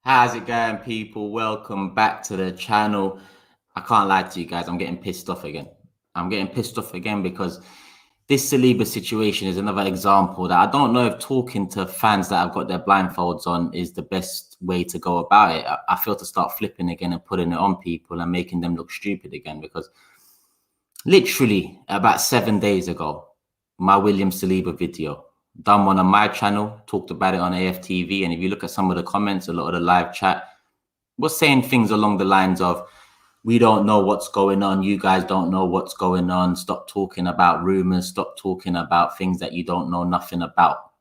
How's it going, people? Welcome back to the channel. I can't lie to you guys, I'm getting pissed off again. I'm getting pissed off again because this Saliba situation is another example that I don't know if talking to fans that have got their blindfolds on is the best way to go about it. I feel to start flipping again and putting it on people and making them look stupid again, because literally about 7 days ago, my William Saliba video, done one on my channel, talked about it on AFTV. And if you look at some of the comments, a lot of the live chat was saying things along the lines of, we don't know what's going on. You guys don't know what's going on. Stop talking about rumors. Stop talking about things that you don't know nothing about.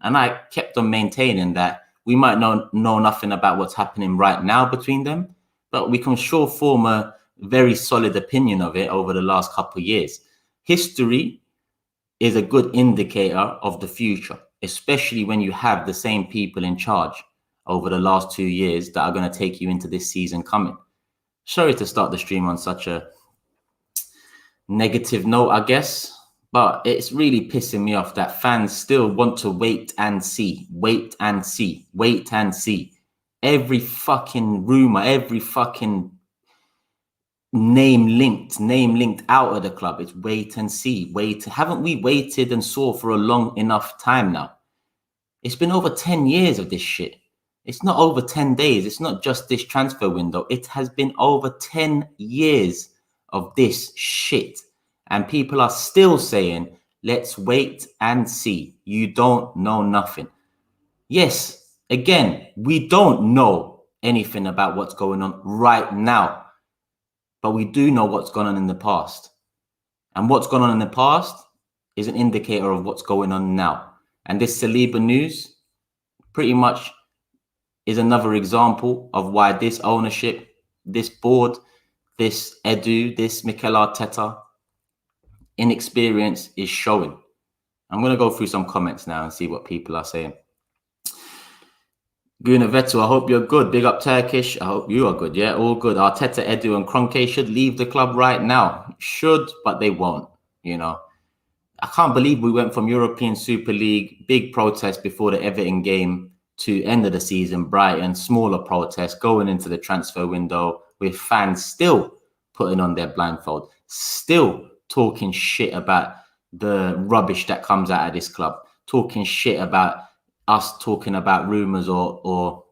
And I kept on maintaining that we might know nothing about what's happening right now between them, but we can sure form a very solid opinion of it over the last couple of years. History is a good indicator of the future, especially when you have the same people in charge over the last 2 years that are going to take you into this season coming. Sorry to start the stream on such a negative note, I guess, but it's really pissing me off that fans still want to wait and see, wait and see, wait and see. Every fucking rumor, every fucking name linked out of the club. It's wait and see, wait. Haven't we waited and saw for a long enough time now? It's been over 10 years of this shit. It's not over 10 days. It's not just this transfer window. It has been over 10 years of this shit. And people are still saying, let's wait and see. You don't know nothing. Yes, again, we don't know anything about what's going on right now, but we do know what's gone on in the past. And what's gone on in the past is an indicator of what's going on now. And this Saliba news pretty much is another example of why this ownership, this board, this Edu, this Mikel Arteta inexperience is showing. I'm going to go through some comments now and see what people are saying. Guendouzi, I hope you're good. Big up Turkish. I hope you are good. Yeah, all good. Arteta, Edu and Kroenke should leave the club right now. Should, but they won't, you know. I can't believe we went from European Super League, big protest before the Everton game, to end of the season, Brighton, smaller protests, going into the transfer window with fans still putting on their blindfold, still talking shit about the rubbish that comes out of this club, talking shit about us talking about rumours or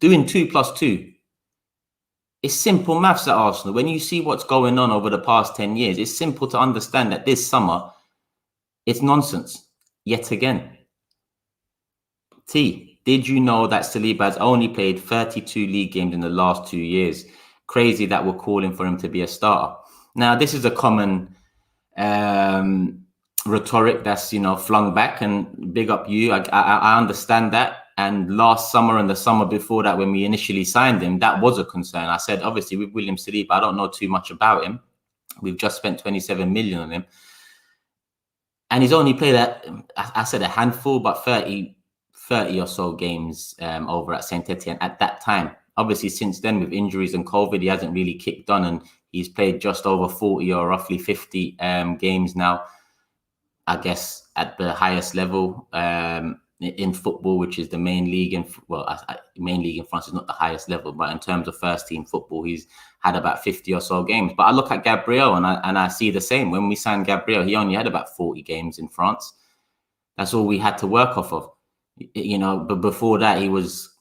doing 2+2. It's simple maths at Arsenal. When you see what's going on over the past 10 years, it's simple to understand that this summer, it's nonsense yet again. T, did you know that Saliba has only played 32 league games in the last 2 years? Crazy that we're calling for him to be a starter. Now, this is a common rhetoric that's, you know, flung back, and big up you. I understand that. And last summer and the summer before that, when we initially signed him, that was a concern. I said, obviously, with William Saliba, I don't know too much about him. We've just spent 27 million on him. And he's only played, I said a handful, but 30 or so games over at Saint Etienne at that time. Obviously, since then, with injuries and COVID, he hasn't really kicked on, and he's played just over 40 or roughly 50 games now, I guess, at the highest level in football, which is the main league. Main league in France is not the highest level, but in terms of first team football, he's had about 50 or so games. But I look at Gabriel and I see the same. When we signed Gabriel, he only had about 40 games in France. That's all we had to work off of, you know. But before that, he was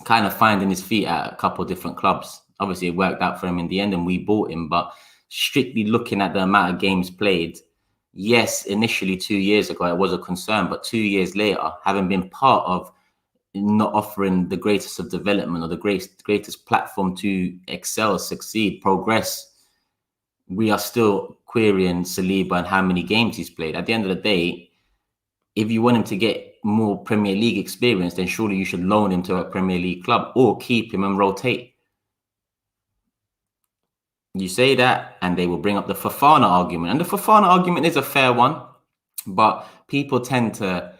kind of finding his feet at a couple of different clubs. Obviously, it worked out for him in the end, and we bought him. But strictly looking at the amount of games played, yes, initially 2 years ago, it was a concern. But 2 years later, having been part of not offering the greatest of development or the greatest platform to excel, succeed, progress, we are still querying Saliba and how many games he's played. At the end of the day, if you want him to get more Premier League experience, then surely you should loan him to a Premier League club or keep him and rotate. You say that and they will bring up the Fofana argument. And the Fofana argument is a fair one, but people tend to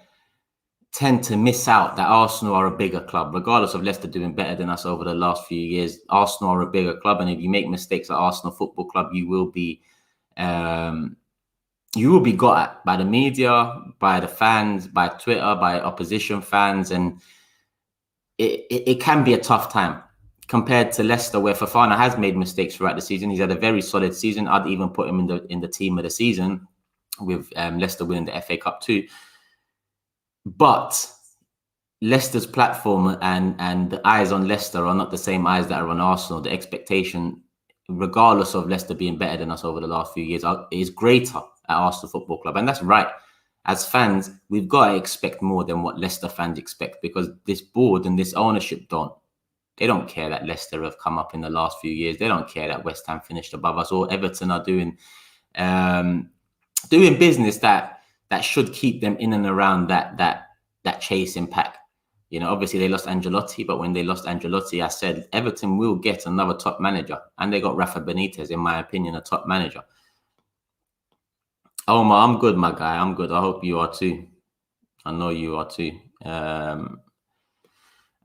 miss out that Arsenal are a bigger club, regardless of Leicester doing better than us over the last few years. Arsenal are a bigger club, and if you make mistakes at Arsenal Football Club, you will be got at by the media, by the fans, by Twitter, by opposition fans. And it can be a tough time compared to Leicester, where Fofana has made mistakes throughout the season. He's had a very solid season. I'd even put him in the team of the season, with Leicester winning the FA Cup too. But Leicester's platform and the eyes on Leicester are not the same eyes that are on Arsenal. The expectation, regardless of Leicester being better than us over the last few years, is greater at Arsenal Football Club. And that's right. As fans, we've got to expect more than what Leicester fans expect, because this board and this ownership they don't care that Leicester have come up in the last few years. They don't care that West Ham finished above us, or Everton are doing business that should keep them in and around that chasing pack. You know, obviously they lost Ancelotti, but when they lost Ancelotti, I said Everton will get another top manager, and they got Rafa Benitez, in my opinion, a top manager. Omar, I'm good, my guy. I'm good. I hope you are too. I know you are too.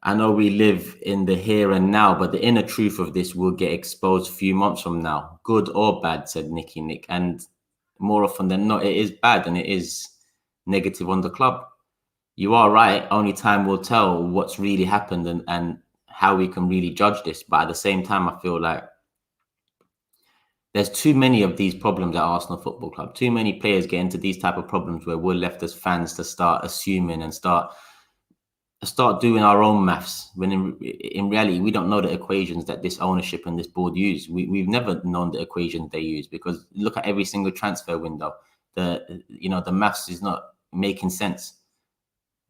I know we live in the here and now, but the inner truth of this will get exposed a few months from now, good or bad, said Nick. And more often than not, it is bad, and it is negative on the club. You are right. Only time will tell what's really happened and how we can really judge this. But at the same time, I feel like there's too many of these problems at Arsenal Football Club. Too many players get into these type of problems where we're left as fans to start assuming and start doing our own maths, when in reality, we don't know the equations that this ownership and this board use. We've never known the equations they use, because look at every single transfer window. The maths is not making sense.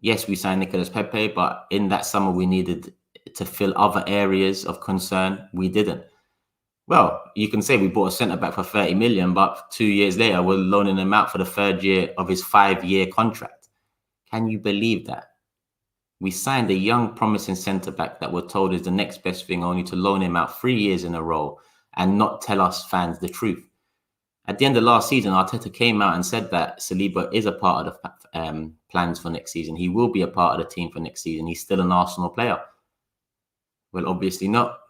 Yes, we signed Nicolas Pepe, but in that summer we needed to fill other areas of concern. We didn't. Well, you can say we bought a centre-back for 30 million, but 2 years later, we're loaning him out for the third year of his 5-year contract. Can you believe that? We signed a young, promising centre-back that we're told is the next best thing, only to loan him out 3 years in a row and not tell us fans the truth. At the end of last season, Arteta came out and said that Saliba is a part of the plans for next season. He will be a part of the team for next season. He's still an Arsenal player. Well, obviously not.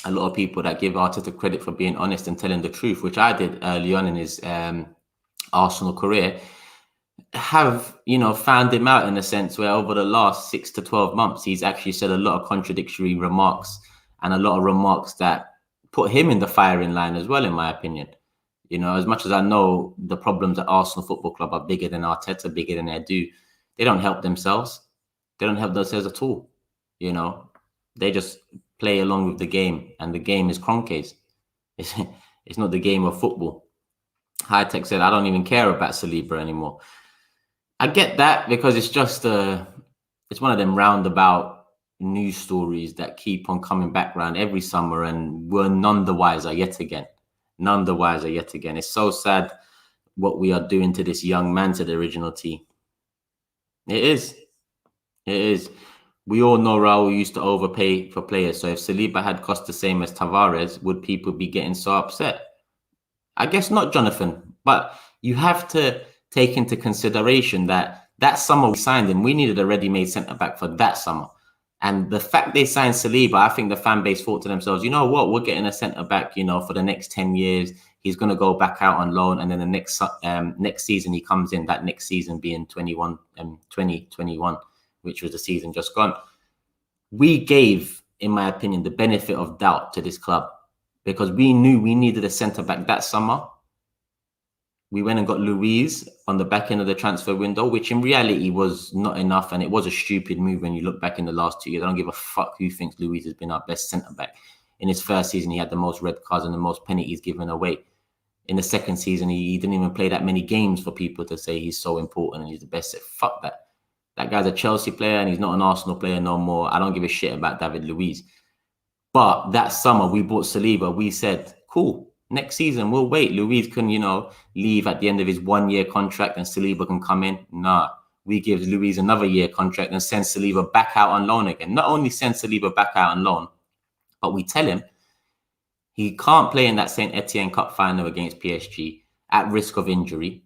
A lot of people that give Arteta credit for being honest and telling the truth, which I did early on in his Arsenal career, have, found him out in a sense where over the last 6 to 12 months, he's actually said a lot of contradictory remarks, and a lot of remarks that put him in the firing line as well, in my opinion. As much as I know the problems at Arsenal Football Club are bigger than Arteta, bigger than Edu, they don't help themselves. They don't help themselves at all. They just play along with the game, and the game is Kroenkes. It's not the game of football. High Tech said, I don't even care about Saliba anymore. I get that, because it's just it's one of them roundabout news stories that keep on coming back around every summer, and we're none the wiser yet again. None the wiser yet again. It's so sad what we are doing to this young man, to the original team. It is. We all know Raul used to overpay for players. So if Saliba had cost the same as Tavares, would people be getting so upset? I guess not, Jonathan. But you have to take into consideration that summer we signed him, we needed a ready-made centre-back for that summer. And the fact they signed Saliba, I think the fan base thought to themselves, you know what, we're getting a centre-back, for the next 10 years. He's going to go back out on loan. And then the next season he comes in, that next season being 2021, which was the season just gone. We gave, in my opinion, the benefit of doubt to this club, because we knew we needed a centre-back that summer. We went and got Luiz on the back end of the transfer window, which in reality was not enough. And it was a stupid move when you look back in the last 2 years. I don't give a fuck who thinks Luiz has been our best centre-back. In his first season, he had the most red cards and the most penalties given away. In the second season, he didn't even play that many games for people to say he's so important and he's the best. Fuck that. That guy's a Chelsea player and he's not an Arsenal player no more. I don't give a shit about David Luiz. But that summer, we bought Saliba. We said, cool. Next season, we'll wait. Luiz can, leave at the end of his 1-year contract and Saliba can come in. Nah, we give Luiz another year contract and send Saliba back out on loan again. Not only send Saliba back out on loan, but we tell him he can't play in that St. Etienne Cup final against PSG at risk of injury.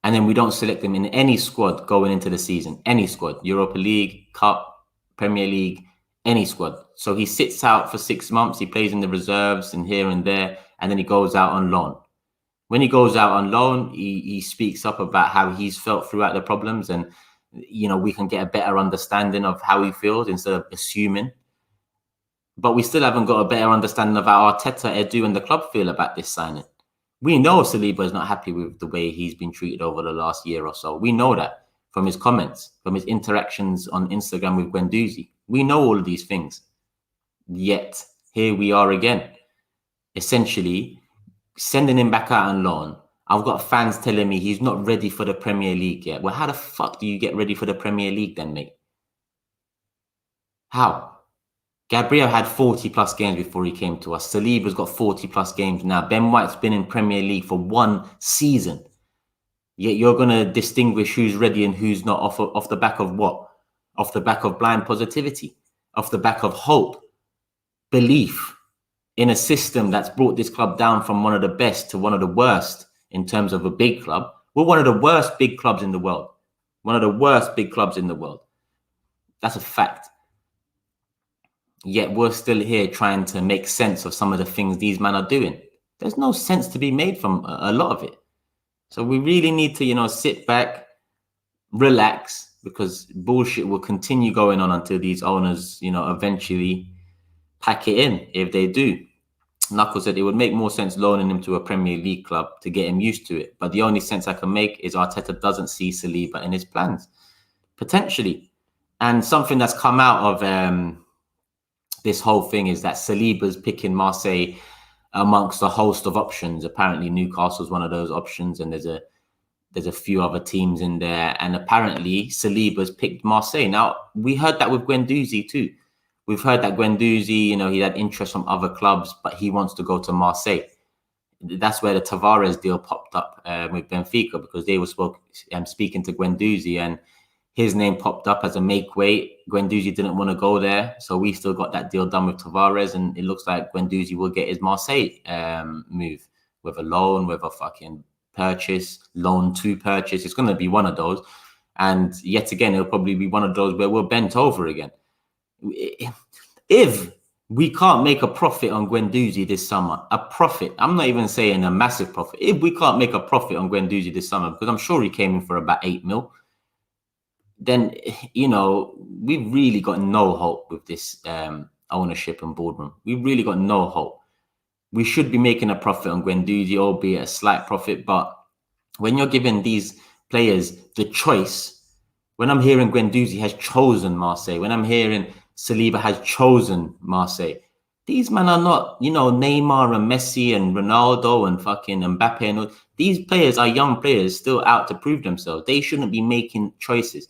And then we don't select him in any squad going into the season. Any squad. Europa League, Cup, Premier League, any squad. So he sits out for 6 months. He plays in the reserves and here and there. And then he goes out on loan. When he goes out on loan, he speaks up about how he's felt throughout the problems. And we can get a better understanding of how he feels instead of assuming. But we still haven't got a better understanding of how Arteta, Edu, and the club feel about this signing. We know Saliba is not happy with the way he's been treated over the last year or so. We know that from his comments, from his interactions on Instagram with Guendouzi. We know all of these things. Yet, here we are again, essentially sending him back out on loan. I've got fans telling me he's not ready for the Premier League yet. Well, how the fuck do you get ready for the Premier League then, mate? How? Gabriel had 40 plus games before he came to us. Saliba's got 40 plus games now. Ben White's been in Premier League for 1 season. Yet you're going to distinguish who's ready and who's not off the back of what? Off the back of blind positivity, off the back of hope, belief in a system that's brought this club down from one of the best to one of the worst in terms of a big club. We're one of the worst big clubs in the world. One of the worst big clubs in the world. That's a fact. Yet we're still here trying to make sense of some of the things these men are doing. There's no sense to be made from a lot of it. So we really need to, sit back, relax, because bullshit will continue going on until these owners, eventually pack it in. If they do, Knuckles said it would make more sense loaning him to a Premier League club to get him used to it. But the only sense I can make is Arteta doesn't see Saliba in his plans, potentially. And something that's come out of this whole thing is that Saliba's picking Marseille amongst a host of options. Apparently Newcastle's one of those options, and there's a few other teams in there. And apparently Saliba's picked Marseille. Now, we heard that with Guendouzi too. We've heard that Guendouzi, he had interest from other clubs, but he wants to go to Marseille. That's where the Tavares deal popped up with Benfica, because they were speaking to Guendouzi, and his name popped up as a make weight. Guendouzi didn't want to go there, so we still got that deal done with Tavares, and it looks like Guendouzi will get his Marseille move, with a loan, with a fucking purchase, loan to purchase. It's going to be one of those, and yet again, it'll probably be one of those where we're bent over again. If we can't make a profit on Guendouzi this summer, a profit, I'm not even saying a massive profit. If we can't make a profit on Guendouzi this summer, because I'm sure he came in for about 8 mil, then, we've really got no hope with this ownership and boardroom. We've really got no hope. We should be making a profit on Guendouzi, albeit a slight profit. But when you're giving these players the choice, when I'm hearing Guendouzi has chosen Marseille, when I'm hearing Saliba has chosen Marseille, these men are not, Neymar and Messi and Ronaldo and fucking Mbappe. And all. These players are young players still out to prove themselves. They shouldn't be making choices.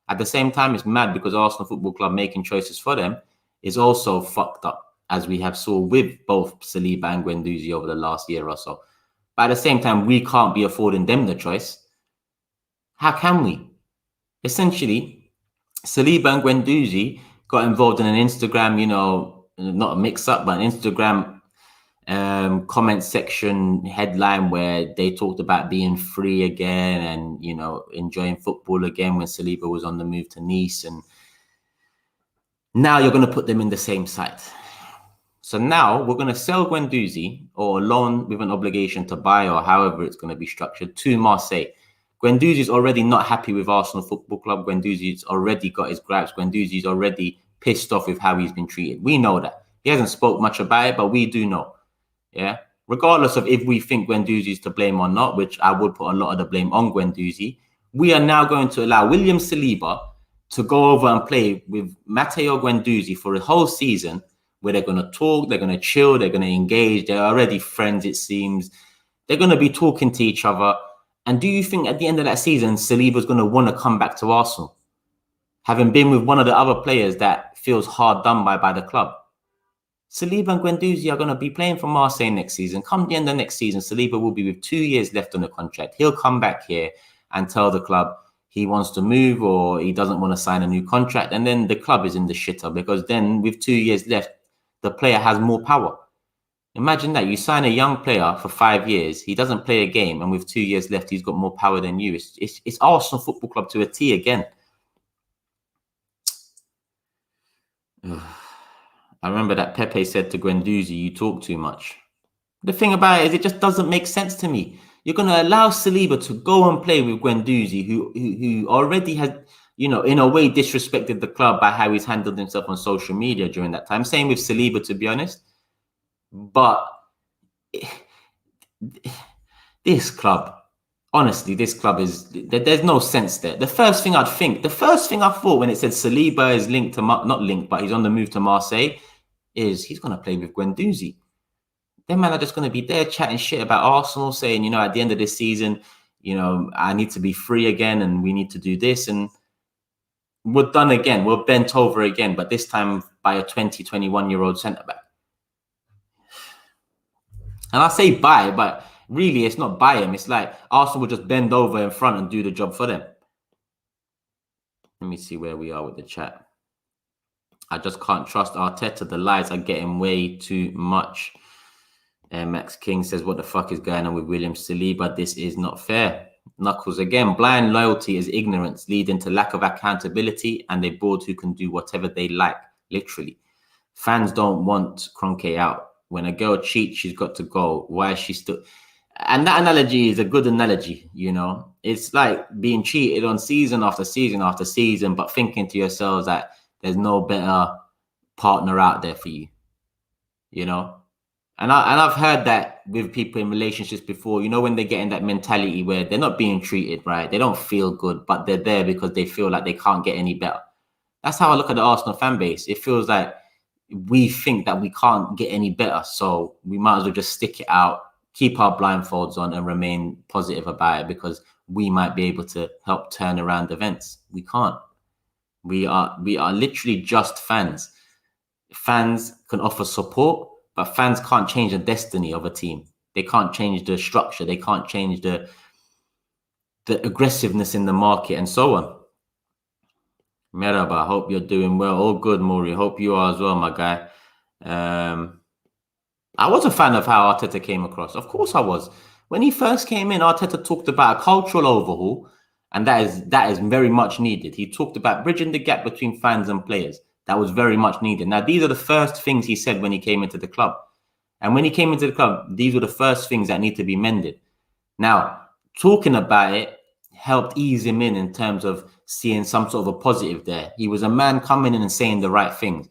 At the same time, it's mad because Arsenal Football Club making choices for them is also fucked up, as we have saw with both Saliba and Guendouzi over the last year or so. But at the same time, we can't be affording them the choice. How can we? Essentially, Saliba and Guendouzi got involved in an Instagram, not a mix-up, but an Instagram comment section headline where they talked about being free again and, enjoying football again when Saliba was on the move to Nice. And now you're going to put them in the same site. So now we're going to sell Guendouzi, or loan with an obligation to buy, or however it's going to be structured, to Marseille. Guendouzi's already not happy with Arsenal Football Club. Guendouzi's already got his gripes. Guendouzi's already pissed off with how he's been treated. We know that. He hasn't spoke much about it, but we do know. Yeah, regardless of if we think Guendouzi is to blame or not, which I would put a lot of the blame on Guendouzi, we are now going to allow William Saliba to go over and play with Matteo Guendouzi for a whole season, where they're going to talk, they're going to chill, they're going to engage. They're already friends, it seems. They're going to be talking to each other. And do you think at the end of that season, Saliba's going to want to come back to Arsenal, having been with one of the other players that feels hard done by the club? Saliba and Guendouzi are going to be playing for Marseille next season. Come the end of next season, Saliba will be with 2 years left on the contract. He'll come back here and tell the club he wants to move or he doesn't want to sign a new contract. And then the club is in the shitter, because then with 2 years left, the player has more power. Imagine that. You sign a young player for 5 years. He doesn't play a game. And with 2 years left, he's got more power than you. It's Arsenal Football Club to a T again. I remember that Pepe said to Guendouzi, you talk too much. The thing about it is it just doesn't make sense to me. You're going to allow Saliba to go and play with Guendouzi, who already has you know, in a way disrespected the club by how he's handled himself on social media during that time. Same with Saliba, to be honest. But this club, honestly, this club is, there's no sense there. The first thing I thought when it said Saliba is linked to, not linked, but he's on the move to Marseille, is he's going to play with Guendouzi. Them men are just going to be there chatting shit about Arsenal, saying, you know, at the end of this season, you know, I need to be free again and we need to do this. And we're done again. We're bent over again, but this time by a 20, 21-year-old centre-back. And I say buy, but really it's not buy him. It's like Arsenal will just bend over in front and do the job for them. Let me see where we are with the chat. I just can't trust Arteta. The lies are getting way too much. Max King says, what the fuck is going on with William Saliba? This is not fair. Knuckles again. Blind loyalty is ignorance, leading to lack of accountability and a board who can do whatever they like, literally. Fans don't want Kroenke out. When a girl cheats, she's got to go. Why is she still... And that analogy is a good analogy, you know. It's like being cheated on season after season after season, but thinking to yourselves that there's no better partner out there for you, you know. And I've heard that with people in relationships before, you know, when they get in that mentality where they're not being treated right, they don't feel good, but they're there because they feel like they can't get any better. That's how I look at the Arsenal fan base. It feels like we think that we can't get any better, so we might as well just stick it out, keep our blindfolds on and remain positive about it because we might be able to help turn around events. We can't. We are literally just fans. Fans can offer support, but fans can't change the destiny of a team. They can't change the structure. They can't change the aggressiveness in the market and so on. Merhaba, hope you're doing well. All good, Maury. Hope you are as well, my guy. I was a fan of how Arteta came across. Of course I was. When he first came in, Arteta talked about a cultural overhaul, and that is very much needed. He talked about bridging the gap between fans and players. That was very much needed. Now, these are the first things he said when he came into the club. And when he came into the club, these were the first things that need to be mended. Now, talking about it helped ease him in terms of seeing some sort of a positive there. He was a man coming in and saying the right things.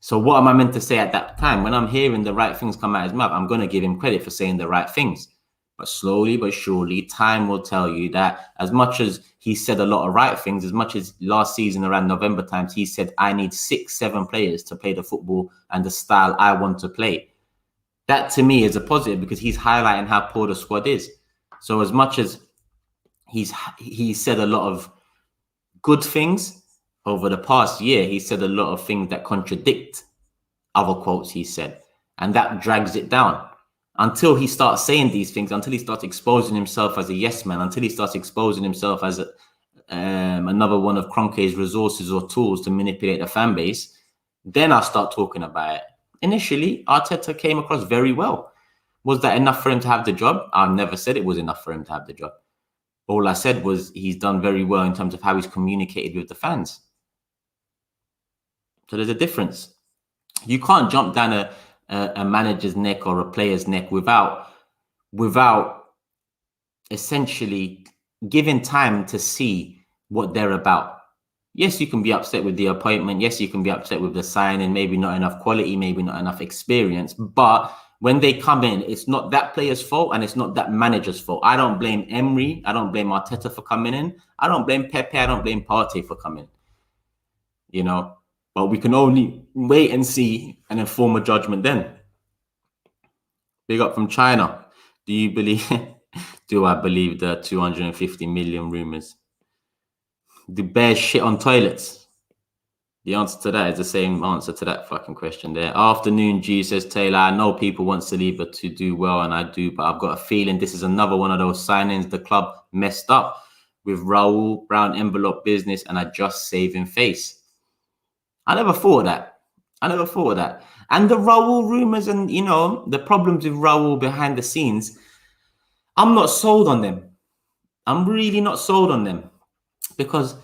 So what am I meant to say at that time? When I'm hearing the right things come out of his mouth, I'm going to give him credit for saying the right things. But slowly but surely, time will tell you that as much as he said a lot of right things, as much as last season around November times, he said, I need 6-7 players to play the football and the style I want to play. That to me is a positive because he's highlighting how poor the squad is. So as much as he said a lot of good things over the past year, he said a lot of things that contradict other quotes he said. And that drags it down. Until he starts saying these things, until he starts exposing himself as a yes man, until he starts exposing himself as another one of Kroenke's resources or tools to manipulate the fan base, then I'll start talking about it. Initially, Arteta came across very well. Was that enough for him to have the job? I've never said it was enough for him to have the job. All I said was he's done very well in terms of how he's communicated with the fans. So there's a difference. You can't jump down a manager's neck or a player's neck without essentially giving time to see what they're about. Yes, you can be upset with the appointment. Yes, you can be upset with the signing, maybe not enough quality, maybe not enough experience. But when they come in, it's not that player's fault and it's not that manager's fault. I don't blame Emery. I don't blame Arteta for coming in. I don't blame Pepe. I don't blame Partey for coming. You know, but we can only wait and see and then form a judgment then. Big up from China. Do you believe, do I believe the 250 million rumors? Do bears shit on toilets? The answer to that is the same answer to that fucking question there. Afternoon G says, Taylor, I know people want Saliba to do well, and I do, but I've got a feeling this is another one of those signings the club messed up with Raul, brown envelope business, and a just saving face. I never thought of that. And the Raul rumors and, you know, the problems with Raul behind the scenes, I'm not sold on them. I'm really not sold on them. Because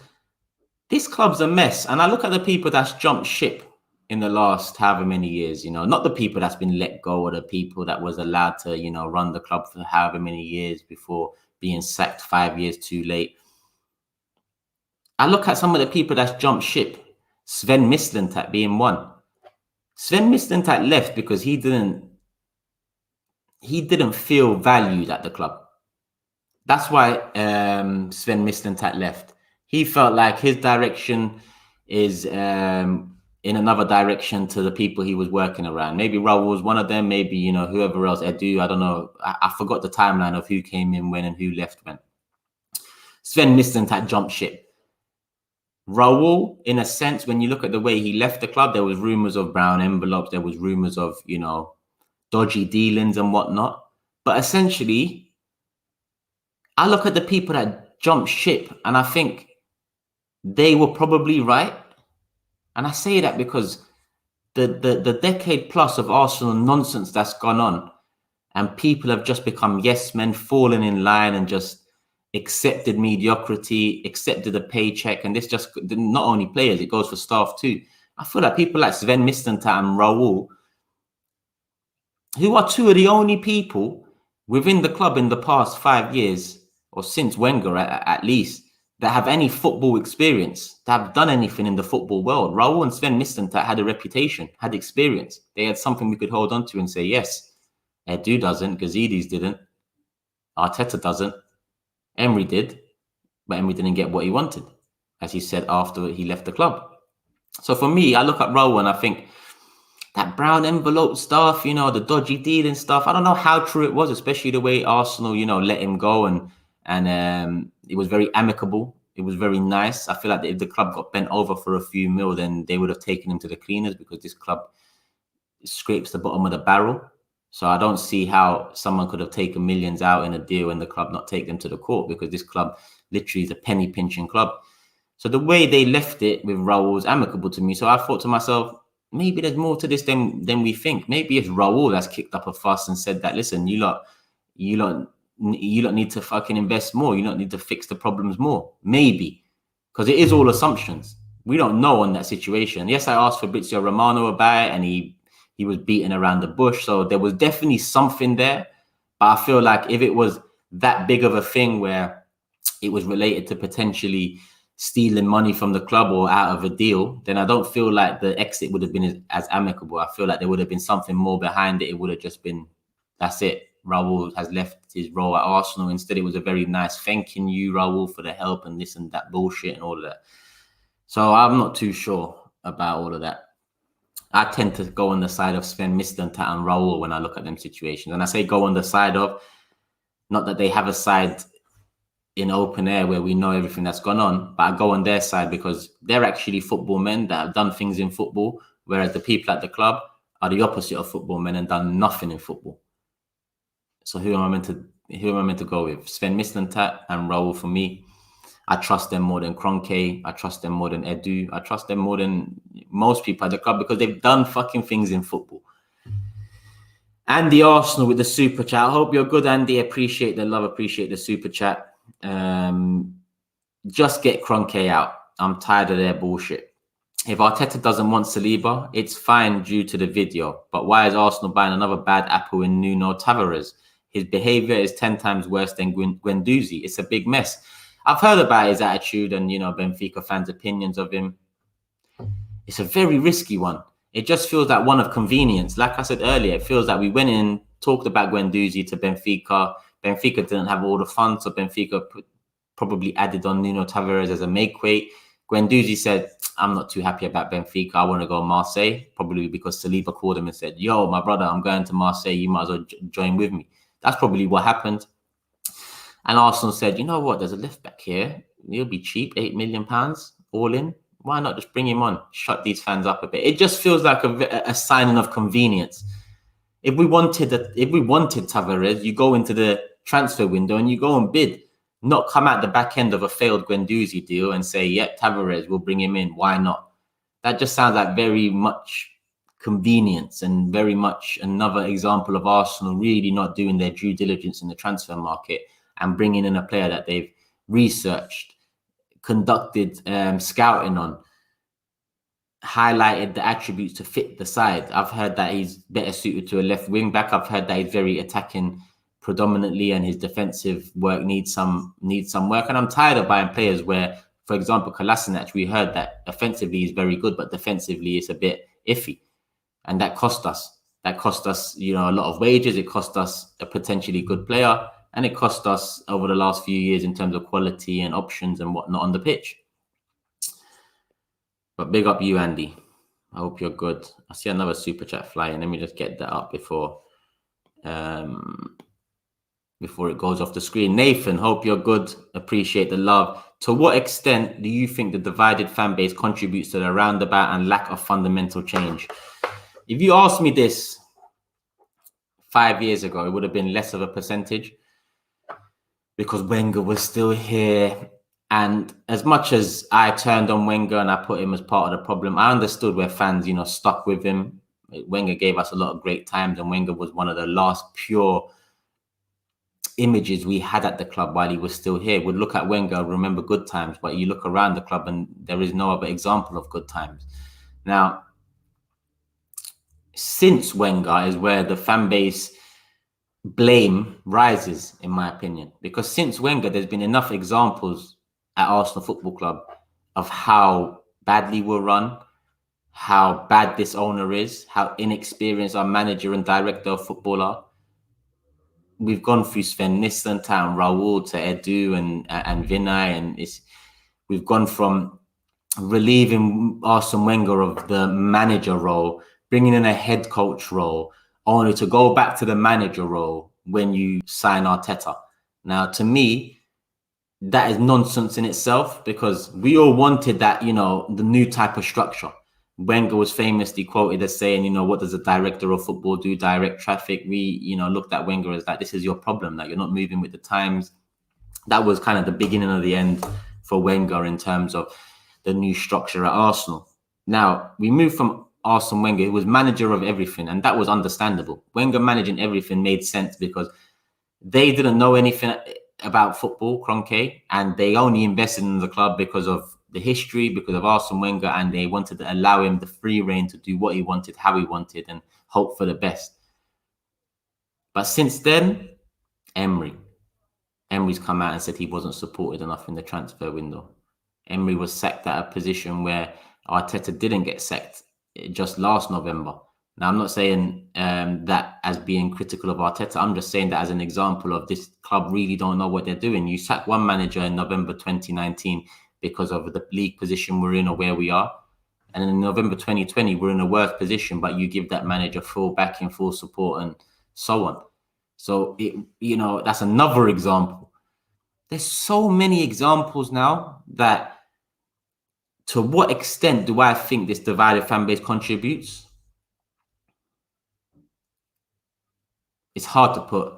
this club's a mess. And I look at the people that's jumped ship in the last however many years, you know, not the people that's been let go or the people that was allowed to, you know, run the club for however many years before being sacked 5 years too late. I look at some of the people that's jumped ship. Sven Mislintat being one. Sven Mislintat left because he didn't feel valued at the club. That's why Sven Mislintat left. He felt like his direction is in another direction to the people he was working around. Maybe Raul was one of them. Maybe, you know, whoever else, Edu, I don't know. I forgot the timeline of who came in when and who left when. Sven Mislintat jumped ship. Raul, in a sense, when you look at the way he left the club, there was rumors of brown envelopes. There was rumors of, you know, dodgy dealings and whatnot. But essentially, I look at the people that jumped ship and I think they were probably right. And I say that because the decade plus of Arsenal nonsense that's gone on, and people have just become yes men, fallen in line and just accepted mediocrity, accepted a paycheck. And this just not only players, it goes for staff too. I feel like people like Sven Mislintat and Raul, who are two of the only people within the club in the past 5 years, or since Wenger at least, that have any football experience, that have done anything in the football world. Raul and Sven Mislintat had a reputation, had experience. They had something we could hold on to and say, yes, Edu doesn't, Gazidis didn't, Arteta doesn't, Emery did, but Emery didn't get what he wanted, as he said after he left the club. So for me, I look at Raul and I think that brown envelope stuff, you know, the dodgy dealing stuff, I don't know how true it was, especially the way Arsenal, you know, let him go and it was very amicable. It was very nice. I feel like if the club got bent over for a few mil, then they would have taken him to the cleaners because this club scrapes the bottom of the barrel. So I don't see how someone could have taken millions out in a deal and the club not take them to the court, because this club literally is a penny pinching club. So the way they left it with Raul was amicable to me. So I thought to myself, maybe there's more to this than we think. Maybe it's Raul that's kicked up a fuss and said that, listen, you lot need to fucking invest more. You don't need to fix the problems more. Maybe, because it is all assumptions. We don't know on that situation. Yes, I asked Fabrizio Romano about it, and he was beating around the bush. So there was definitely something there. But I feel like if it was that big of a thing where it was related to potentially stealing money from the club or out of a deal, then I don't feel like the exit would have been as amicable. I feel like there would have been something more behind it. It would have just been, that's it. Raul has left his role at Arsenal. Instead, it was a very nice thanking you, Raul, for the help and this and that bullshit and all of that. So I'm not too sure about all of that. I tend to go on the side of Sven Mislintat and Raul when I look at them situations. And I say go on the side of, not that they have a side in open air where we know everything that's gone on, but I go on their side because they're actually football men that have done things in football, whereas the people at the club are the opposite of football men and done nothing in football. So who am I meant to go with? Sven Mislintat and Raul for me. I trust them more than Kroenke. I trust them more than Edu. I trust them more than most people at the club because they've done fucking things in football. Andy Arsenal with the super chat. I hope you're good, Andy. Appreciate the love. Appreciate the super chat. Just get Kroenke out. I'm tired of their bullshit. If Arteta doesn't want Saliba, it's fine due to the video. But why is Arsenal buying another bad apple in Nuno Tavares? His behavior is 10 times worse than Guendouzi. It's a big mess. I've heard about his attitude and, you know, Benfica fans' opinions of him. It's a very risky one. It just feels like one of convenience. Like I said earlier, it feels like we went in, talked about Guendouzi to Benfica. Benfica didn't have all the funds, so Benfica probably added on Nuno Tavares as a make-weight. Guendouzi said, I'm not too happy about Benfica. I want to go to Marseille, probably because Saliba called him and said, yo, my brother, I'm going to Marseille. You might as well join with me. That's probably what happened. And Arsenal said, you know what, there's a left back here. He'll be cheap, £8 million all in. Why not just bring him on? Shut these fans up a bit. It just feels like a signing of convenience. If we wanted Tavares, you go into the transfer window and you go and bid, not come at the back end of a failed Guendouzi deal and say, yep, Tavares, we'll bring him in. Why not? That just sounds like very much convenience and very much another example of Arsenal really not doing their due diligence in the transfer market and bringing in a player that they've researched, conducted scouting on, highlighted the attributes to fit the side. I've heard that he's better suited to a left wing back. I've heard that he's very attacking predominantly and his defensive work needs some work. And I'm tired of buying players where For example, Kolasinac, we heard that offensively is very good, but defensively it's a bit iffy. And that cost us. That cost us, a lot of wages. It cost us a potentially good player. And it cost us over the last few years in terms of quality and options and whatnot on the pitch. But big up you, Andy. I hope you're good. I see another super chat flying. Let me just get that up before it goes off the screen. Nathan, hope you're good. Appreciate the love. To what extent do you think the divided fan base contributes to the roundabout and lack of fundamental change? If you asked me this 5 years ago, it would have been less of a percentage because Wenger was still here. And as much as I turned on Wenger and I put him as part of the problem, I understood where fans, stuck with him. Wenger gave us a lot of great times, and Wenger was one of the last pure images we had at the club while he was still here. We'd look at Wenger, remember good times, but you look around the club and there is no other example of good times. Now, since Wenger is where the fan base blame rises, in my opinion, because since Wenger, there's been enough examples at Arsenal Football Club of how badly we're run, how bad this owner is, how inexperienced our manager and director of football are. We've gone through Sven Mislintat, Raul to Edu and Vinay, and we've gone from relieving Arsene Wenger of the manager role, bringing in a head coach role, only to go back to the manager role when you sign Arteta. Now, to me, that is nonsense in itself, because we all wanted that, the new type of structure. Wenger was famously quoted as saying, what does a director of football do? Direct traffic. We, looked at Wenger as that this is your problem, that you're not moving with the times. That was kind of the beginning of the end for Wenger in terms of the new structure at Arsenal. Now, we moved from Arsene Wenger, who was manager of everything, and that was understandable. Wenger managing everything made sense because they didn't know anything about football, Kroenke, and they only invested in the club because of the history, because of Arsene Wenger, and they wanted to allow him the free rein to do what he wanted, how he wanted, and hope for the best. But since then, Emery's come out and said he wasn't supported enough in the transfer window. Emery was sacked at a position where Arteta didn't get sacked just last November. Now, I'm not saying that as being critical of Arteta. I'm just saying that as an example of this club really don't know what they're doing. You sack one manager in November 2019 because of the league position we're in or where we are. And in November 2020, we're in a worse position, but you give that manager full backing, full support, and so on. So, that's another example. There's so many examples now that to what extent do I think this divided fan base contributes? It's hard to put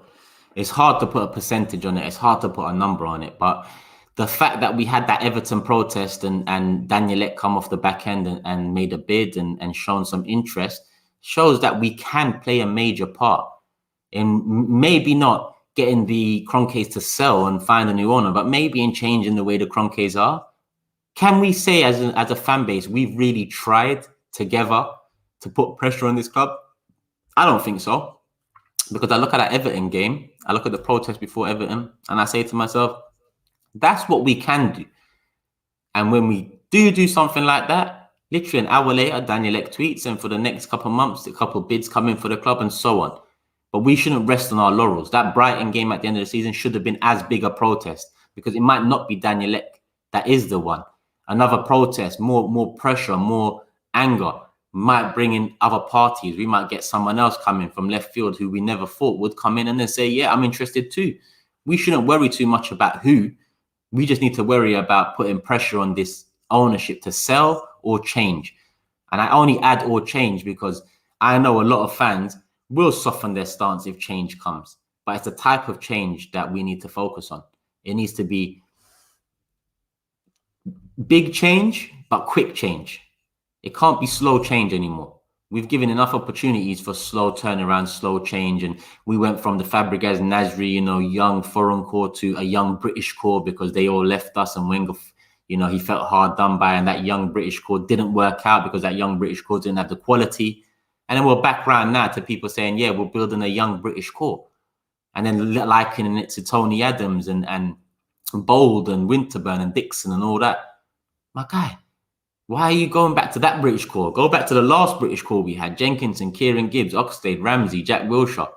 a percentage on it. It's hard to put a number on it. But the fact that we had that Everton protest and Daniel Ek come off the back end and made a bid and shown some interest shows that we can play a major part in maybe not getting the Kroenkes to sell and find a new owner, but maybe in changing the way the Kroenkes are. Can we say as a fan base, we've really tried together to put pressure on this club? I don't think so. Because I look at that Everton game, I look at the protest before Everton, and I say to myself, that's what we can do. And when we do something like that, literally an hour later, Daniel Ek tweets, and for the next couple of months, a couple of bids come in for the club and so on. But we shouldn't rest on our laurels. That Brighton game at the end of the season should have been as big a protest, because it might not be Daniel Ek that is the one. Another protest, more pressure, more anger, might bring in other parties. We might get someone else coming from left field who we never thought would come in and then say, yeah, I'm interested too. We shouldn't worry too much about who. We just need to worry about putting pressure on this ownership to sell or change. And I only add or change because I know a lot of fans will soften their stance if change comes. But it's the type of change that we need to focus on. It needs to be big change, but quick change. It can't be slow change anymore. We've given enough opportunities for slow turnaround, slow change. And we went from the Fabregas, Nasri, young foreign core to a young British core because they all left us, and Wenger, he felt hard done by, and that young British core didn't work out because that young British core didn't have the quality. And then we're back around now to people saying, yeah, we're building a young British core. And then likening it to Tony Adams and Bold and Winterburn and Dixon and all that. My guy, why are you going back to that British core? Go back to the last British core we had. Jenkinson, Kieran Gibbs, Oxlade, Ramsey, Jack Wilshere.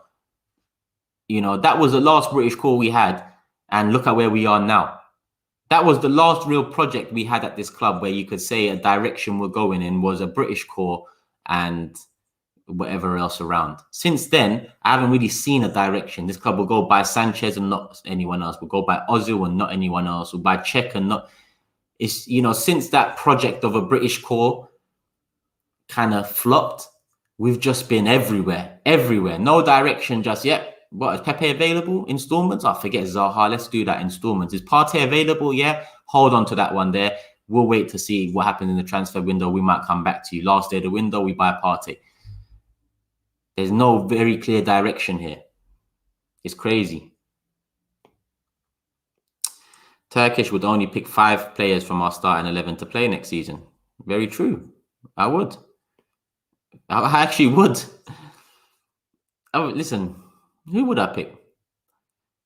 You know, that was the last British core we had. And look at where we are now. That was the last real project we had at this club where you could say a direction we're going in was a British core and whatever else around. Since then, I haven't really seen a direction. This club will go by Sanchez and not anyone else. We'll go by Ozil and not anyone else. We'll buy Czech and not... It's, you know, since that project of a British core kind of flopped, we've just been everywhere. No direction just yet. What, is Pepe available? Installments? I forget Zaha. Let's do that. Installments. Is Partey available? Yeah. Hold on to that one there. We'll wait to see what happens in the transfer window. We might come back to you. Last day of the window, we buy Partey. There's no very clear direction here. It's crazy. Turkish would only pick 5 players from our starting 11 to play next season. Very true. I would. I actually would. Listen, who would I pick?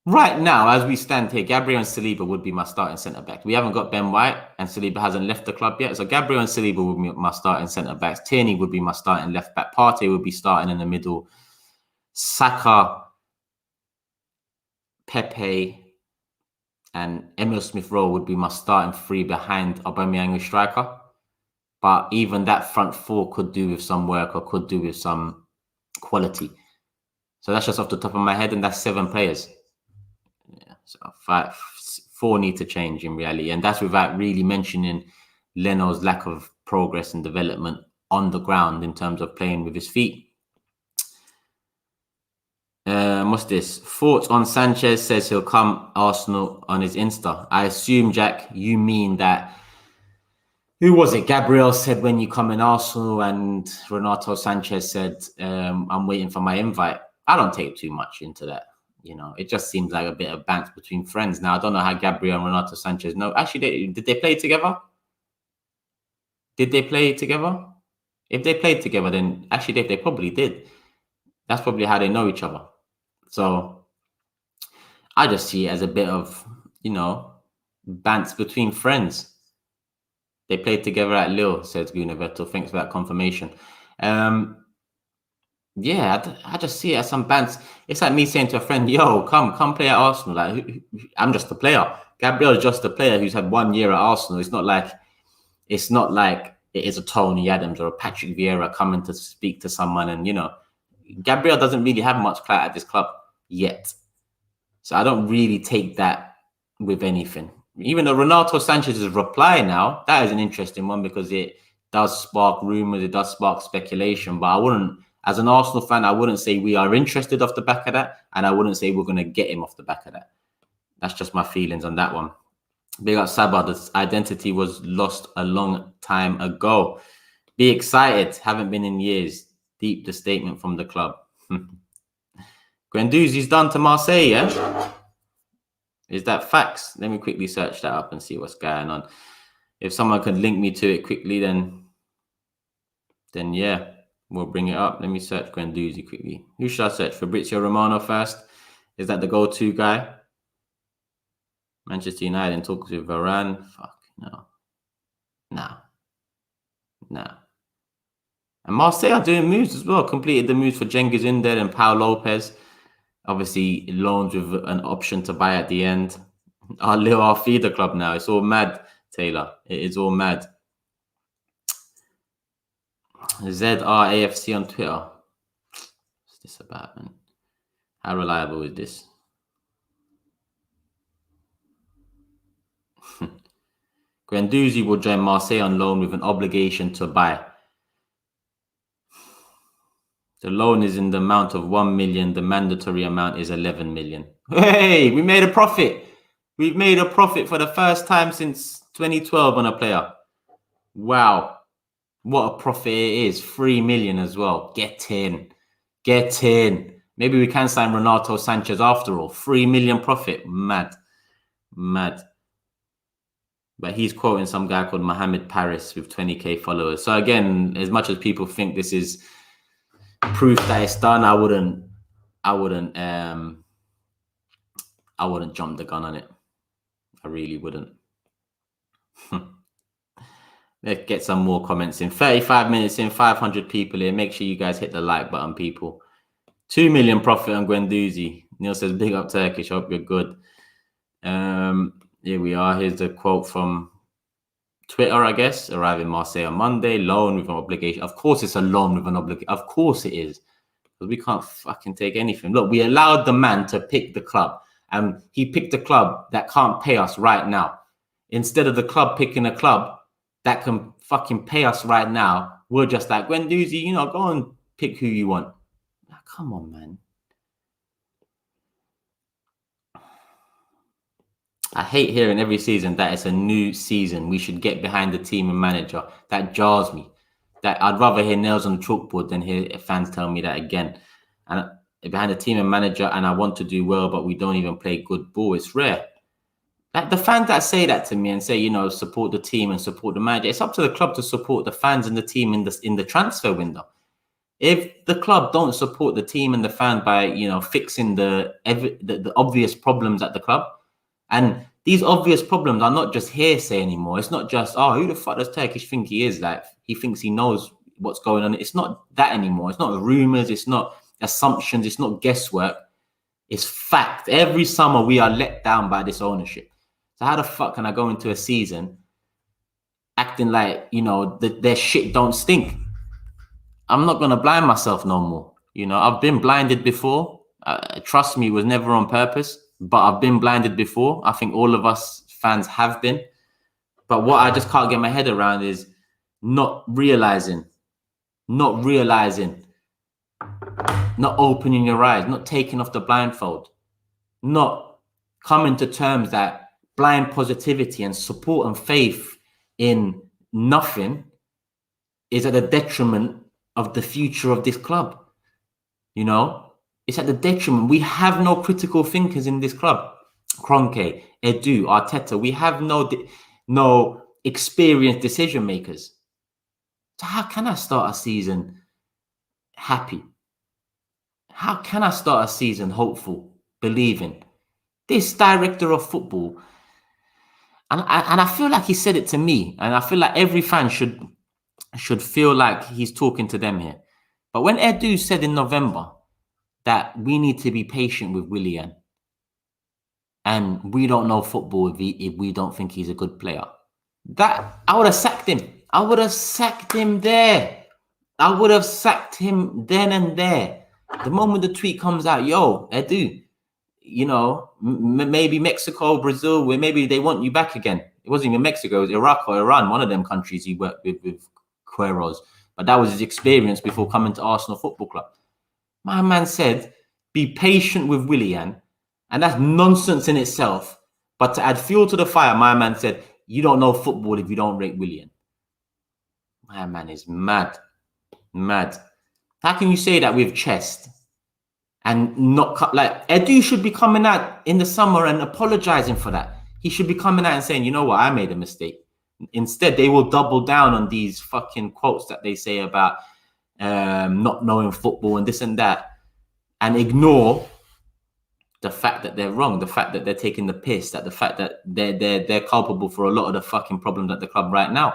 Right now, as we stand here, Gabriel and Saliba would be my starting centre-back. We haven't got Ben White, and Saliba hasn't left the club yet. So Gabriel and Saliba would be my starting centre-backs. Tierney would be my starting left-back. Partey would be starting in the middle. Saka, Pepe, and Emil Smith-Rowe would be my starting 3 behind Aubameyang as striker. But even that front 4 could do with some work or could do with some quality. So that's just off the top of my head, and that's 7 players. Yeah, so 4 need to change in reality. And that's without really mentioning Leno's lack of progress and development on the ground in terms of playing with his feet. What's this? Thoughts on Sanchez says he'll come Arsenal on his Insta. I assume, Jack, you mean that... Who was it? Gabriel said when you come in Arsenal, and Renato Sanchez said, I'm waiting for my invite. I don't take too much into that. You know, it just seems like a bit of banter between friends. Now, I don't know how Gabriel and Renato Sanchez know. Actually, did they play together? Did they play together? If they played together, then actually they probably did. That's probably how they know each other. So I just see it as a bit of, you know, bants between friends. They played together at Lille, says Gunevetto. Thanks for that confirmation. Yeah, I just see it as some bants. It's like me saying to a friend, yo, come play at Arsenal. Like, I'm just a player. Gabriel is just a player who's had 1 year at Arsenal. It's not like it is a Tony Adams or a Patrick Vieira coming to speak to someone. And, you know, Gabriel doesn't really have much clout at this club yet. So I don't really take that with anything. Even though Renato Sanchez's reply now, that is an interesting one because it does spark rumours, it does spark speculation. But I wouldn't, as an Arsenal fan, I wouldn't say we are interested off the back of that. And I wouldn't say we're going to get him off the back of that. That's just my feelings on that one. Big up Sabah, the identity was lost a long time ago. Be excited, haven't been in years. Deep the statement from the club. Guendouzi's done to Marseille, yeah? Is that facts? Let me quickly search that up and see what's going on. If someone could link me to it quickly, then yeah, we'll bring it up. Let me search Guendouzi quickly. Who should I search? Fabrizio Romano first. Is that the go-to guy? Manchester United in talks with Varane. Fuck, no. And Marseille are doing moves as well. Completed the moves for Cengiz Ünder and Pau Lopez. Obviously, loans with an option to buy at the end. Our feeder club now. It's all mad, Taylor. It is all mad. ZRAFC on Twitter. What's this about, man? How reliable is this? Guendouzi will join Marseille on loan with an obligation to buy. The loan is in the amount of 1 million. The mandatory amount is 11 million. Hey, we made a profit. We've made a profit for the first time since 2012 on a player. Wow. What a profit it is. 3 million as well. Get in. Maybe we can sign Renato Sanchez after all. 3 million profit. Mad. But he's quoting some guy called Mohamed Paris with 20k followers. So again, as much as people think this is proof that it's done, I wouldn't jump the gun on it. I really wouldn't. Let's get some more comments in. 35 minutes in, 500 people here. Make sure you guys hit the like button, people. 2 million profit on Guendouzi. Neil says, big up Turkish. Hope you're good. Here we are. Here's the quote from Twitter, I guess. Arrive in Marseille on Monday. Loan with an obligation. Of course it's a loan with an obligation. Of course it is. Because we can't fucking take anything. Look, we allowed the man to pick the club. And he picked a club that can't pay us right now. Instead of the club picking a club that can fucking pay us right now, we're just like, Guendouzi, you know, go and pick who you want. Now, come on, man. I hate hearing every season that it's a new season. We should get behind the team and manager. That jars me. That I'd rather hear nails on the chalkboard than hear fans tell me that again. And behind the team and manager, and I want to do well, but we don't even play good ball. It's rare. Like the fans that say that to me and say, you know, support the team and support the manager. It's up to the club to support the fans and the team in the transfer window. If the club don't support the team and the fan by, you know, fixing the obvious problems at the club, and these obvious problems are not just hearsay anymore. It's not just, oh, who the fuck does Turkish think he is? Like, he thinks he knows what's going on. It's not that anymore. It's not rumors. It's not assumptions. It's not guesswork. It's fact. Every summer we are let down by this ownership. So how the fuck can I go into a season acting like, you know, their shit don't stink? I'm not going to blind myself no more. You know, I've been blinded before. Trust me, it was never on purpose. But I've been blinded before. I think all of us fans have been. But what I just can't get my head around is not realizing, not opening your eyes, not taking off the blindfold, not coming to terms that blind positivity and support and faith in nothing is at the detriment of the future of this club. You know? It's at the detriment. We have no critical thinkers in this club. Kroenke, Edu, Arteta. We have no experienced decision makers. So how can I start a season happy? How can I start a season hopeful, believing? This director of football, and I feel like he said it to me, and I feel like every fan should feel like he's talking to them here. But when Edu said in November that we need to be patient with Willian, and we don't know football if we don't think he's a good player, that I would have sacked him. I would have sacked him there. I would have sacked him then and there. The moment the tweet comes out, yo, Edu, you know, maybe Mexico, Brazil, where maybe they want you back again. It wasn't even Mexico, it was Iraq or Iran, one of them countries he worked with Queiroz. But that was his experience before coming to Arsenal Football Club. My man said, be patient with Willian. And that's nonsense in itself. But to add fuel to the fire, my man said, you don't know football if you don't rate Willian. My man is mad. Mad. How can you say that with chest? And not like Edu should be coming out in the summer and apologizing for that. He should be coming out and saying, you know what, I made a mistake. Instead, they will double down on these fucking quotes that they say about not knowing football and this and that, and ignore the fact that they're wrong, the fact that they're taking the piss, that the fact that they're culpable for a lot of the fucking problems at the club right now.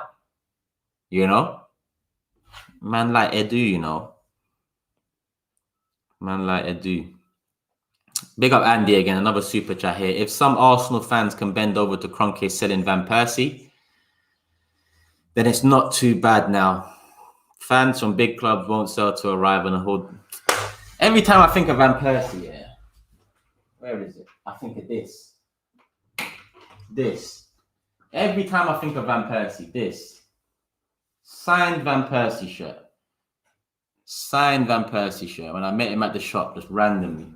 You know? Man like Edu, you know. Man like Edu. Big up Andy again, another super chat here. If some Arsenal fans can bend over to Kroenke selling Van Persie, then it's not too bad now. Fans from big clubs won't sell to arrive and hold. Every time I think of Van Persie, yeah. Where is it? I think of this. This. Every time I think of Van Persie, this. Signed Van Persie shirt. Signed Van Persie shirt. When I met him at the shop, just randomly.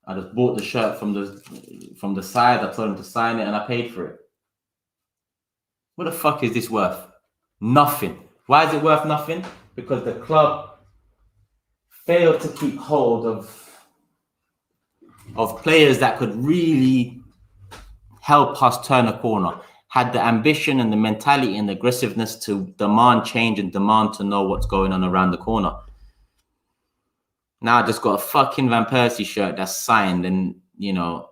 I just bought the shirt from the side. I told him to sign it and I paid for it. What the fuck is this worth? Nothing. Why is it worth nothing? Because the club failed to keep hold of players that could really help us turn a corner. Had the ambition and the mentality and the aggressiveness to demand change and demand to know what's going on around the corner. Now I just got a fucking Van Persie shirt that's signed, and you know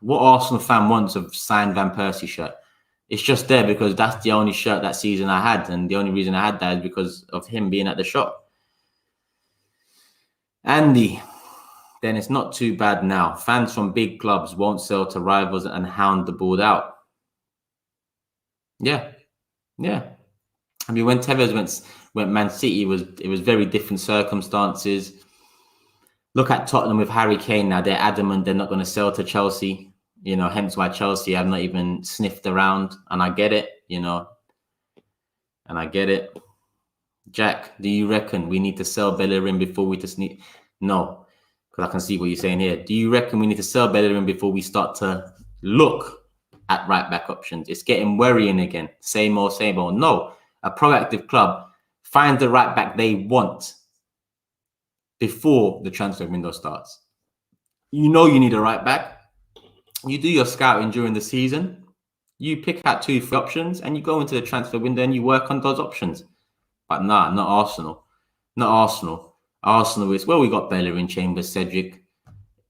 what Arsenal fan wants a signed Van Persie shirt. It's just there because that's the only shirt that season I had. And the only reason I had that is because of him being at the shop. Andy, then it's not too bad now. Fans from big clubs won't sell to rivals and hound the board out. Yeah. I mean, when Tevez went Man City, it was very different circumstances. Look at Tottenham with Harry Kane now. They're adamant they're not going to sell to Chelsea. You know, hence why Chelsea have not even sniffed around. And I get it, you know. And I get it. Jack, do you reckon we need to sell Bellerin before we just need... No, because I can see what you're saying here. Do you reckon we need to sell Bellerin before we start to look at right-back options? It's getting worrying again. Same old, same old. No, a proactive club finds the right-back they want before the transfer window starts. You know you need a right-back. You do your scouting during the season. You pick out 2-3 options and you go into the transfer window and you work on those options. But nah, not Arsenal. Not Arsenal. Arsenal is, well, we got Bellerin, Chambers, Cedric.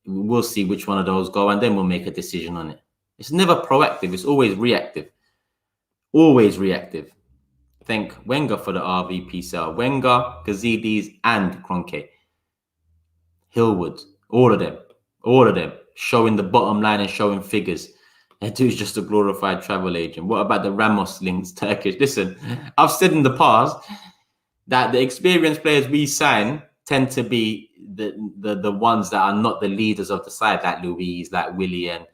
We'll see which one of those go and then we'll make a decision on it. It's never proactive. It's always reactive. Always reactive. Thank Wenger for the RVP sale. Wenger, Gazidis, and Kroenke. Hillwood. All of them. Showing the bottom line and showing figures. That dude's just a glorified travel agent. What about the Ramos links, Turkish? Listen, I've said in the past that the experienced players we sign tend to be the ones that are not the leaders of the side, like Luiz, like Willian,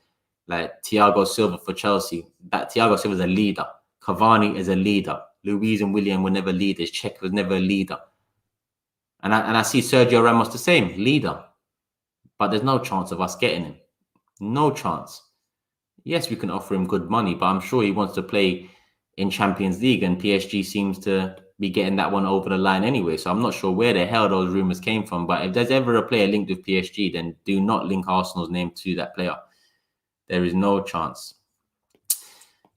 like Thiago Silva for Chelsea. That Thiago Silva is a leader. Cavani is a leader. Luiz and Willian were never leaders. Cech was never a leader. And I see Sergio Ramos the same, leader. But there's no chance of us getting him. No chance. Yes, we can offer him good money, but I'm sure he wants to play in Champions League and PSG seems to be getting that one over the line anyway. So I'm not sure where the hell those rumours came from. But if there's ever a player linked with PSG, then do not link Arsenal's name to that player. There is no chance.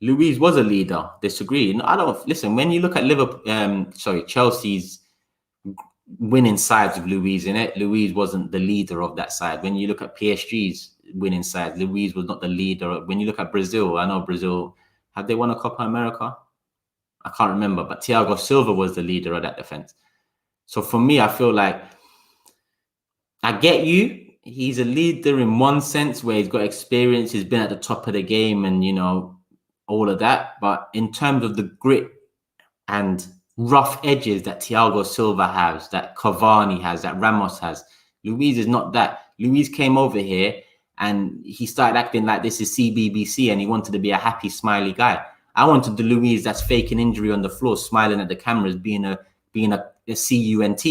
Luiz was a leader. Disagree. I don't listen. When you look at Chelsea's winning sides with Luiz in it, Luiz wasn't the leader of that side. When you look at PSG's winning side, Luiz was not the leader. When you look at Brazil, I know Brazil, have they won a Copa America? I can't remember, but Thiago Silva was the leader of that defense. So for me, I feel like I get you. He's a leader in one sense where he's got experience, he's been at the top of the game and, you know, all of that. But in terms of the grit and rough edges that Thiago Silva has, that Cavani has, that Ramos has, Luiz is not that. Luiz came over here and he started acting like this is CBBC and he wanted to be a happy, smiley guy. I wanted the Luiz that's faking injury on the floor, smiling at the cameras, being a CUNT.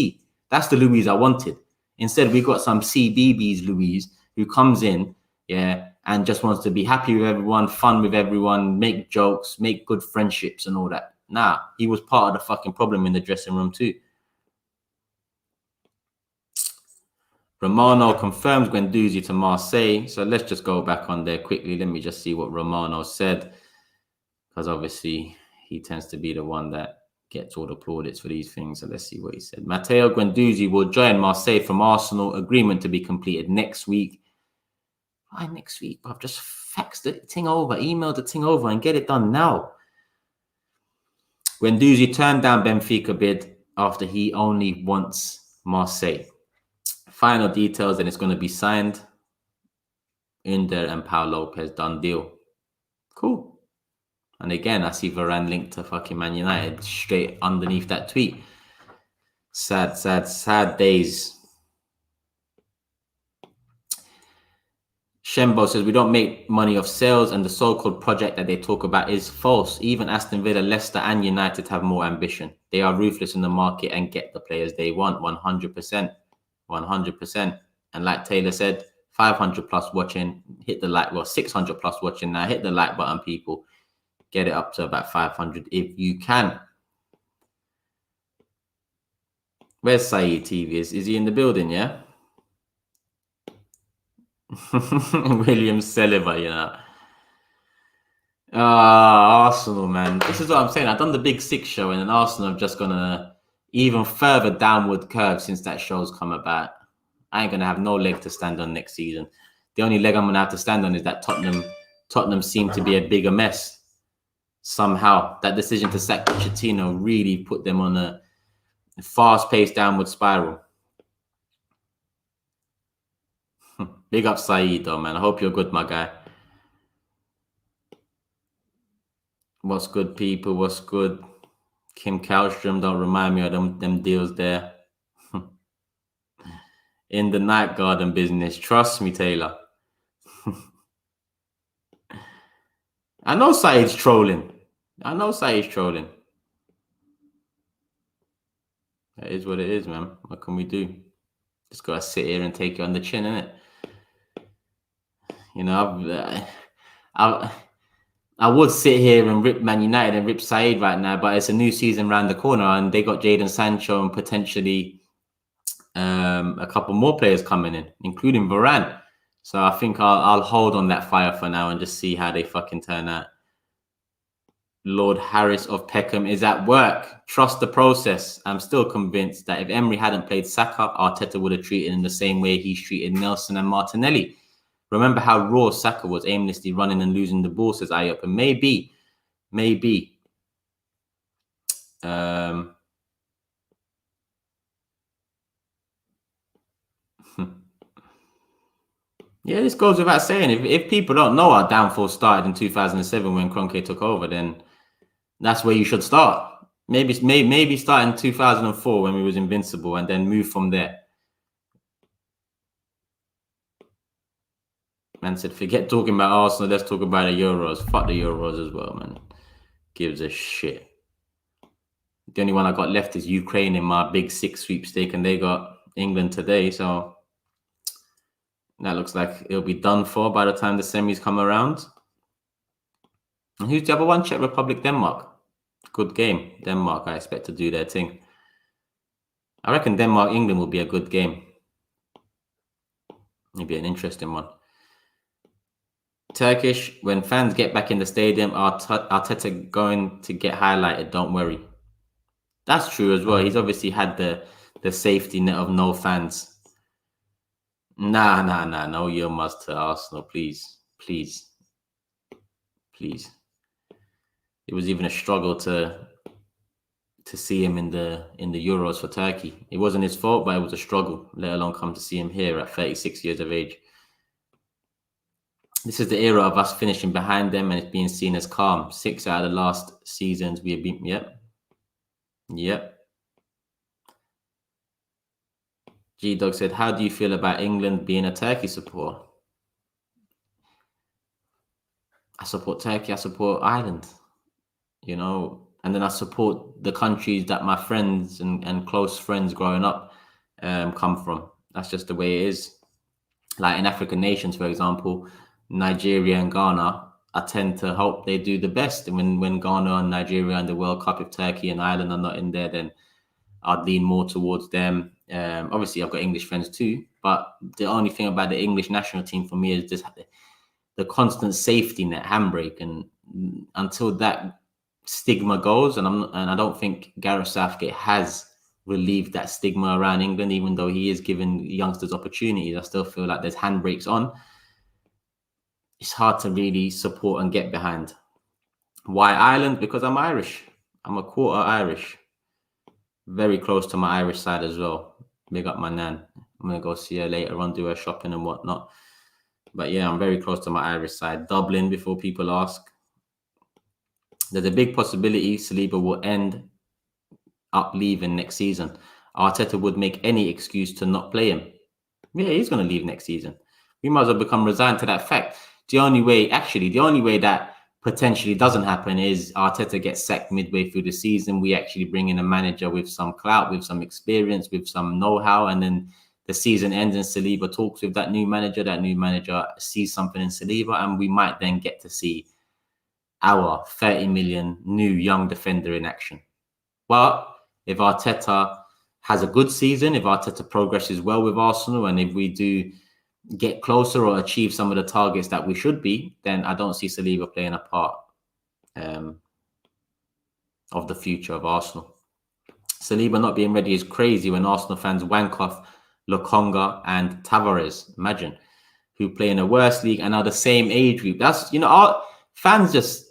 That's the Luiz I wanted. Instead, we got some CBBS Luiz who comes in, and just wants to be happy with everyone, fun with everyone, make jokes, make good friendships and all that. Nah, he was part of the fucking problem in the dressing room too. Romano confirms Guendouzi to Marseille. So let's just go back on there quickly. Let me just see what Romano said. Because obviously he tends to be the one that gets all the plaudits for these things. So let's see what he said. Matteo Guendouzi will join Marseille from Arsenal. Agreement to be completed next week. Why next week? I've just faxed the thing over, emailed the thing over and get it done now. Guendouzi turned down Benfica bid after he only wants Marseille. Final details, and it's going to be signed. Under and Pau Lopez, done deal. Cool. And again, I see Varane linked to fucking Man United straight underneath that tweet. Sad days. Shembo says, we don't make money off sales and the so-called project that they talk about is false. Even Aston Villa, Leicester and United have more ambition. They are ruthless in the market and get the players they want. 100%. 100%. And like Taylor said, 500 plus watching, hit the like, well, 600 plus watching now. Hit the like button, people. Get it up to about 500 if you can. Where's Saeed TV? Is he in the building, yeah? William Saliba, you know. Arsenal, man. This is what I'm saying. I've done the Big Six show and then Arsenal have just gone a even further downward curve since that show's come about. I ain't going to have no leg to stand on next season. The only leg I'm going to have to stand on is that Tottenham seem to be a bigger mess. somehow. That decision to sack Pochettino really put them on a fast-paced downward spiral. Big up Saeed, though, man. I hope you're good, my guy. What's good, people? What's good? Kim Kallstrom, don't remind me of them deals there. In the night garden business. Trust me, Taylor. I know Saeed's trolling. That is what it is, man. What can we do? Just gotta sit here and take it on the chin, innit? You know, I would sit here and rip Man United and rip Saeed right now, but it's a new season around the corner, and they got Jadon Sancho and potentially a couple more players coming in, including Varane. So I think I'll hold on that fire for now and just see how they fucking turn out. Lord Harris of Peckham is at work. Trust the process. I'm still convinced that if Emery hadn't played Saka, Arteta would have treated him the same way he's treated Nelson and Martinelli. Remember how raw Saka was, aimlessly running and losing the ball, says Ayup. And maybe. Yeah, this goes without saying. If people don't know our downfall started in 2007 when Kroenke took over, then that's where you should start. Maybe start in 2004 when we was invincible and then move from there. Man said, forget talking about Arsenal, let's talk about the Euros. Fuck the Euros as well, man. Gives a shit. The only one I got left is Ukraine in my big 6 sweepstake, and they got England today, so that looks like it'll be done for by the time the semis come around. And who's the other one? Czech Republic, Denmark. Good game. Denmark, I expect to do their thing. I reckon Denmark-England will be a good game. It'll be an interesting one. Turkish, when fans get back in the stadium, Arteta going to get highlighted, don't worry. That's true as well. He's obviously had the safety net of no fans. Nah. No Yilmaz to Arsenal, please. It was even a struggle to see him in the Euros for Turkey. It wasn't his fault, but it was a struggle, let alone come to see him here at 36 years of age. This is the era of us finishing behind them, and it's being seen as calm. 6 out of the last seasons we have been. Yep. G-Dog said, how do you feel about England being a Turkey supporter? I support Turkey. I support Ireland. You know, and then I support the countries that my friends and close friends growing up come from. That's just the way it is. Like in African nations, for example, Nigeria and Ghana, I tend to hope they do the best. And when Ghana and Nigeria are in the World Cup, if Turkey and Ireland are not in there, then I'd lean more towards them. Obviously, I've got English friends too, but the only thing about the English national team for me is just the constant safety net, handbrake, and until that stigma goes, and I don't think Gareth Southgate has relieved that stigma around England, even though he is giving youngsters opportunities. I still feel like there's handbrakes on. It's hard to really support and get behind. Why Ireland? Because I'm Irish. I'm a quarter Irish. Very close to my Irish side as well. Big up my nan. I'm going to go see her later on, do her shopping and whatnot. But yeah, I'm very close to my Irish side. Dublin, before people ask. There's a big possibility Saliba will end up leaving next season. Arteta would make any excuse to not play him. Yeah, he's going to leave next season. We might as well become resigned to that fact. The only way that potentially doesn't happen is Arteta gets sacked midway through the season. We actually bring in a manager with some clout, with some experience, with some know-how, and then the season ends and Saliba talks with that new manager. That new manager sees something in Saliba, and we might then get to see our 30 million new young defender in action. But if Arteta has a good season, if Arteta progresses well with Arsenal, and if we do get closer or achieve some of the targets that we should be, then I don't see Saliba playing a part of the future of Arsenal. Saliba not being ready is crazy when Arsenal fans wank off Lokonga and Tavares, imagine, who play in a worse league and are the same age group. That's, our fans just,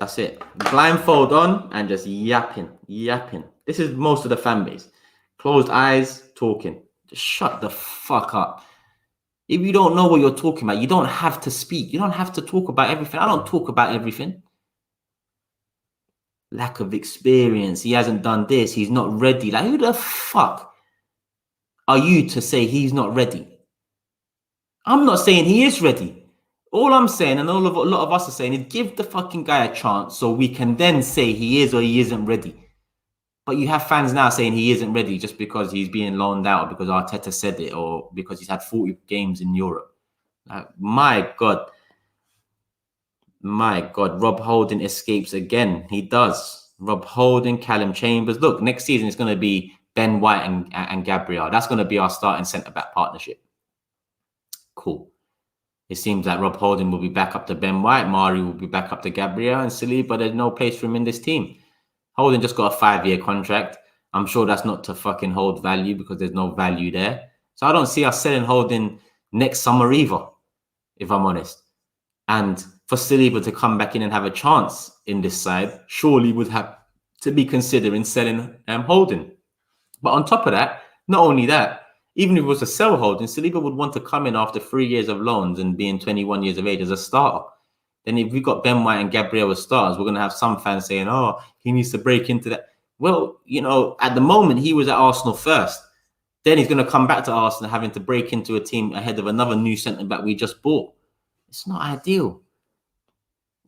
That's it. Blindfold on and just yapping. This is most of the fan base. Closed eyes, talking. Just shut the fuck up. If you don't know what you're talking about, you don't have to speak. You don't have to talk about everything. I don't talk about everything. Lack of experience. He hasn't done this. He's not ready. Like, who the fuck are you to say he's not ready? I'm not saying he is ready. All I'm saying, and a lot of us are saying, is give the fucking guy a chance so we can then say he is or he isn't ready. But you have fans now saying he isn't ready just because he's being loaned out, or because Arteta said it, or because he's had 40 games in Europe. Like, my God. Rob Holding escapes again. He does. Rob Holding, Callum Chambers. Look, next season it's going to be Ben White and Gabriel. That's going to be our starting centre-back partnership. Cool. It seems like Rob Holding will be back up to Ben White. Mari will be back up to Gabriel and Saliba. There's no place for him in this team. Holding just got a 5-year contract. I'm sure that's not to fucking hold value because there's no value there. So I don't see us selling Holding next summer either, if I'm honest. And for Saliba to come back in and have a chance in this side, surely would have to be considering selling Holding. But on top of that, not only that, even if it was to sell Holding, Saliba would want to come in after 3 years of loans and being 21 years of age as a starter. Then if we got Ben White and Gabriel as starters, we're going to have some fans saying, oh, he needs to break into that. Well, you know, at the moment, he was at Arsenal first. Then he's going to come back to Arsenal having to break into a team ahead of another new centre-back we just bought. It's not ideal.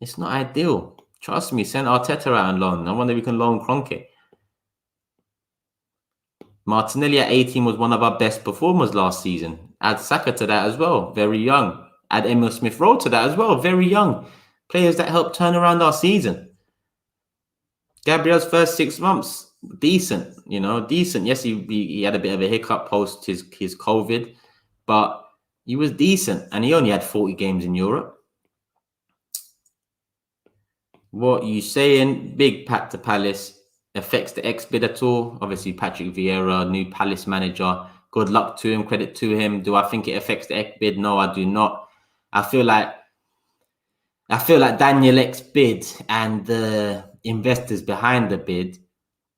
It's not ideal. Trust me, send Arteta out on loan. I wonder if we can loan Kroenke. Martinelli at 18 was one of our best performers last season. Add Saka to that as well, very young. Add Emil Smith-Rowe to that as well, very young. Players that helped turn around our season. Gabriel's first 6 months, decent, you know, decent. Yes, he had a bit of a hiccup post his COVID, but he was decent, and he only had 40 games in Europe. What you saying? Big pat to Palace. Affects the ex-bid at all? Obviously, Patrick Vieira, new Palace manager. Good luck to him. Credit to him. Do I think it affects the ex-bid? No, I do not. I feel like Daniel ex-bid and the investors behind the bid,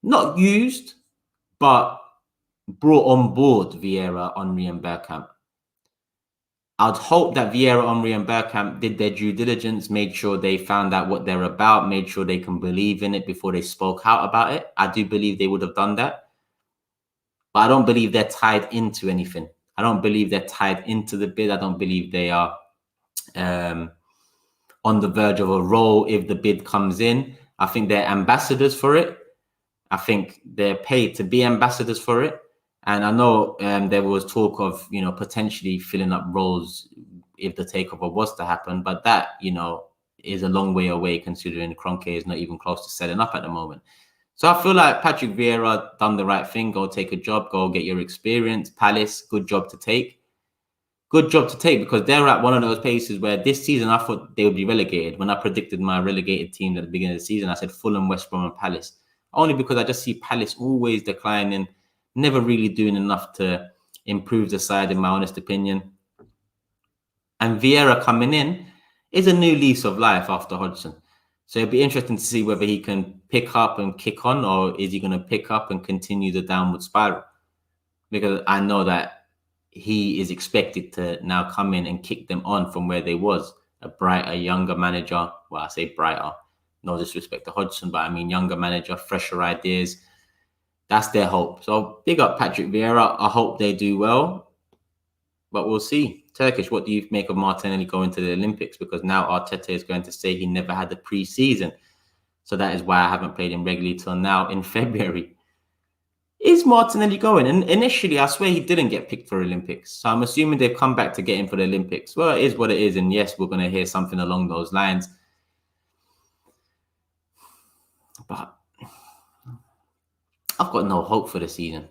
not used, but brought on board Vieira, Henry and Bergkamp. I'd hope that Vieira, Henry and Bergkamp did their due diligence, made sure they found out what they're about, made sure they can believe in it before they spoke out about it. I do believe they would have done that. But I don't believe they're tied into anything. I don't believe they're tied into the bid. I don't believe they are on the verge of a role if the bid comes in. I think they're ambassadors for it. I think they're paid to be ambassadors for it. And I know there was talk of, you know, potentially filling up roles if the takeover was to happen. But that, you know, is a long way away considering Kroenke is not even close to setting up at the moment. So I feel like Patrick Vieira done the right thing. Go take a job. Go get your experience. Palace, good job to take. Good job to take because they're at one of those places where this season I thought they would be relegated. When I predicted my relegated team at the beginning of the season, I said Fulham, West Brom and Palace. Only because I just see Palace always declining, never really doing enough to improve the side, in my honest opinion. And Vieira coming in is a new lease of life after Hodgson. So it'd be interesting to see whether he can pick up and kick on, or is he going to pick up and continue the downward spiral? Because I know that he is expected to now come in and kick them on from where they was. A brighter, younger manager. Well, I say brighter. No disrespect to Hodgson, but I mean younger manager, fresher ideas. That's their hope. So big up Patrick Vieira. I hope they do well. But we'll see. Turkish, what do you make of Martinelli going to the Olympics? Because now Arteta is going to say he never had a pre-season. So that is why I haven't played him regularly till now in February. Is Martinelli going? And initially, I swear he didn't get picked for Olympics. So I'm assuming they've come back to get him for the Olympics. Well, it is what it is. And yes, we're going to hear something along those lines. But I've got no hope for the season.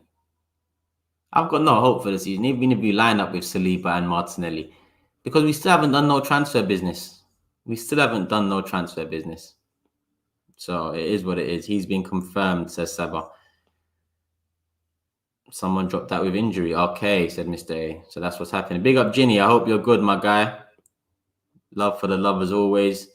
I've got no hope for the season, even if we line up with Saliba and Martinelli. Because we still haven't done no transfer business. So it is what it is. He's been confirmed, says Saba. Someone dropped out with injury. Okay, said Mr. A. So that's what's happening. Big up, Ginny. I hope you're good, my guy. Love for the love as always.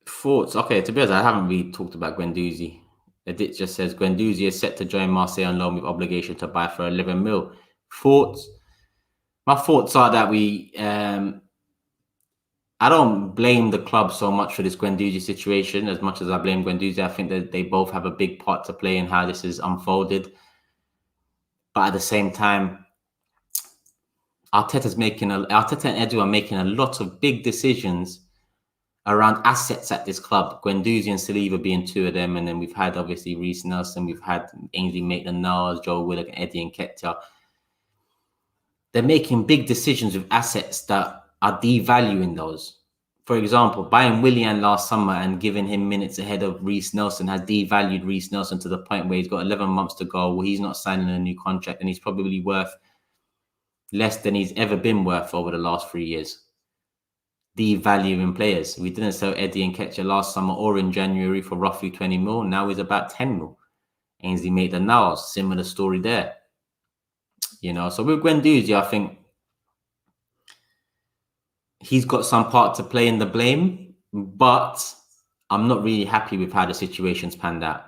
Thoughts. Okay, to be honest, I haven't really talked about Guendouzi. It just says Guendouzi is set to join Marseille on loan with obligation to buy for 11 mil. Thoughts. My thoughts are that I don't blame the club so much for this Guendouzi situation as much as I blame Guendouzi. I think that they both have a big part to play in how this is unfolded. But at the same time, Arteta and Edu are making a lot of big decisions around assets at this club. Guendouzi and Saliba being two of them, and then we've had obviously Reece Nelson, we've had Ainsley Maitland-Niles, Joe Willock, Eddie Nketiah. They're making big decisions with assets that are devaluing those. For example, buying Willian last summer and giving him minutes ahead of Reece Nelson has devalued Reece Nelson to the point where he's got 11 months to go. Well, he's not signing a new contract, and he's probably worth less than he's ever been worth over the last 3 years. Devaluing players. We didn't sell Eddie Nketiah last summer or in January for roughly 20 mil. Now he's about 10 mil. Ainsley Maitland-Niles, similar story there. You know, so with Guendouzi, I think he's got some part to play in the blame, but I'm not really happy with how the situation's panned out.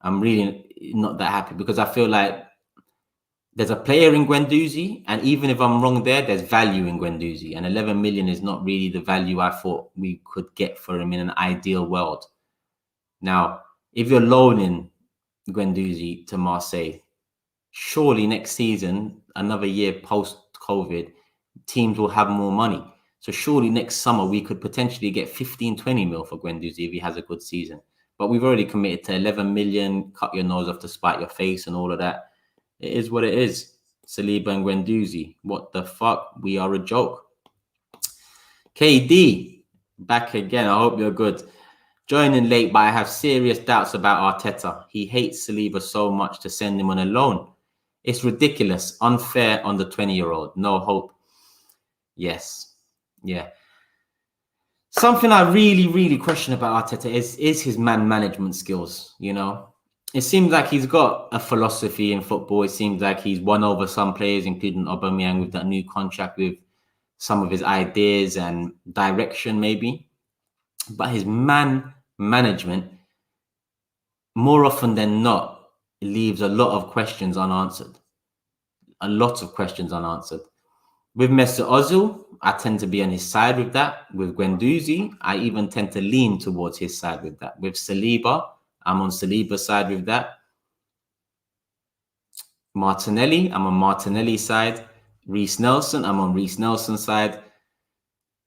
I'm really not that happy because I feel like there's a player in Guendouzi, and even if I'm wrong there's value in Guendouzi, and 11 million is not really the value I thought we could get for him in an ideal world. Now, if you're loaning Guendouzi to Marseille, surely next season, another year post-COVID, teams will have more money. So surely next summer we could potentially get 15, 20 mil for Guendouzi if he has a good season. But we've already committed to 11 million, cut your nose off to spite your face and all of that. It is what it is. Saliba and Guendouzi. What the fuck? We are a joke. KD, back again. I hope you're good. Joining late, but I have serious doubts about Arteta. He hates Saliba so much to send him on a loan. It's ridiculous. Unfair on the 20-year-old. No hope. Yes. Yeah. Something I really, really question about Arteta is his man management skills, you know. It seems like he's got a philosophy in football. It seems like he's won over some players, including Aubameyang, with that new contract, with some of his ideas and direction, maybe. But his man management, more often than not, leaves a lot of questions unanswered. A lot of questions unanswered. With Mesut Ozil, I tend to be on his side with that. With Guendouzi, I even tend to lean towards his side with that. With Saliba, I'm on Saliba's side with that. Martinelli, I'm on Martinelli's side. Reece Nelson, I'm on Reece Nelson's side.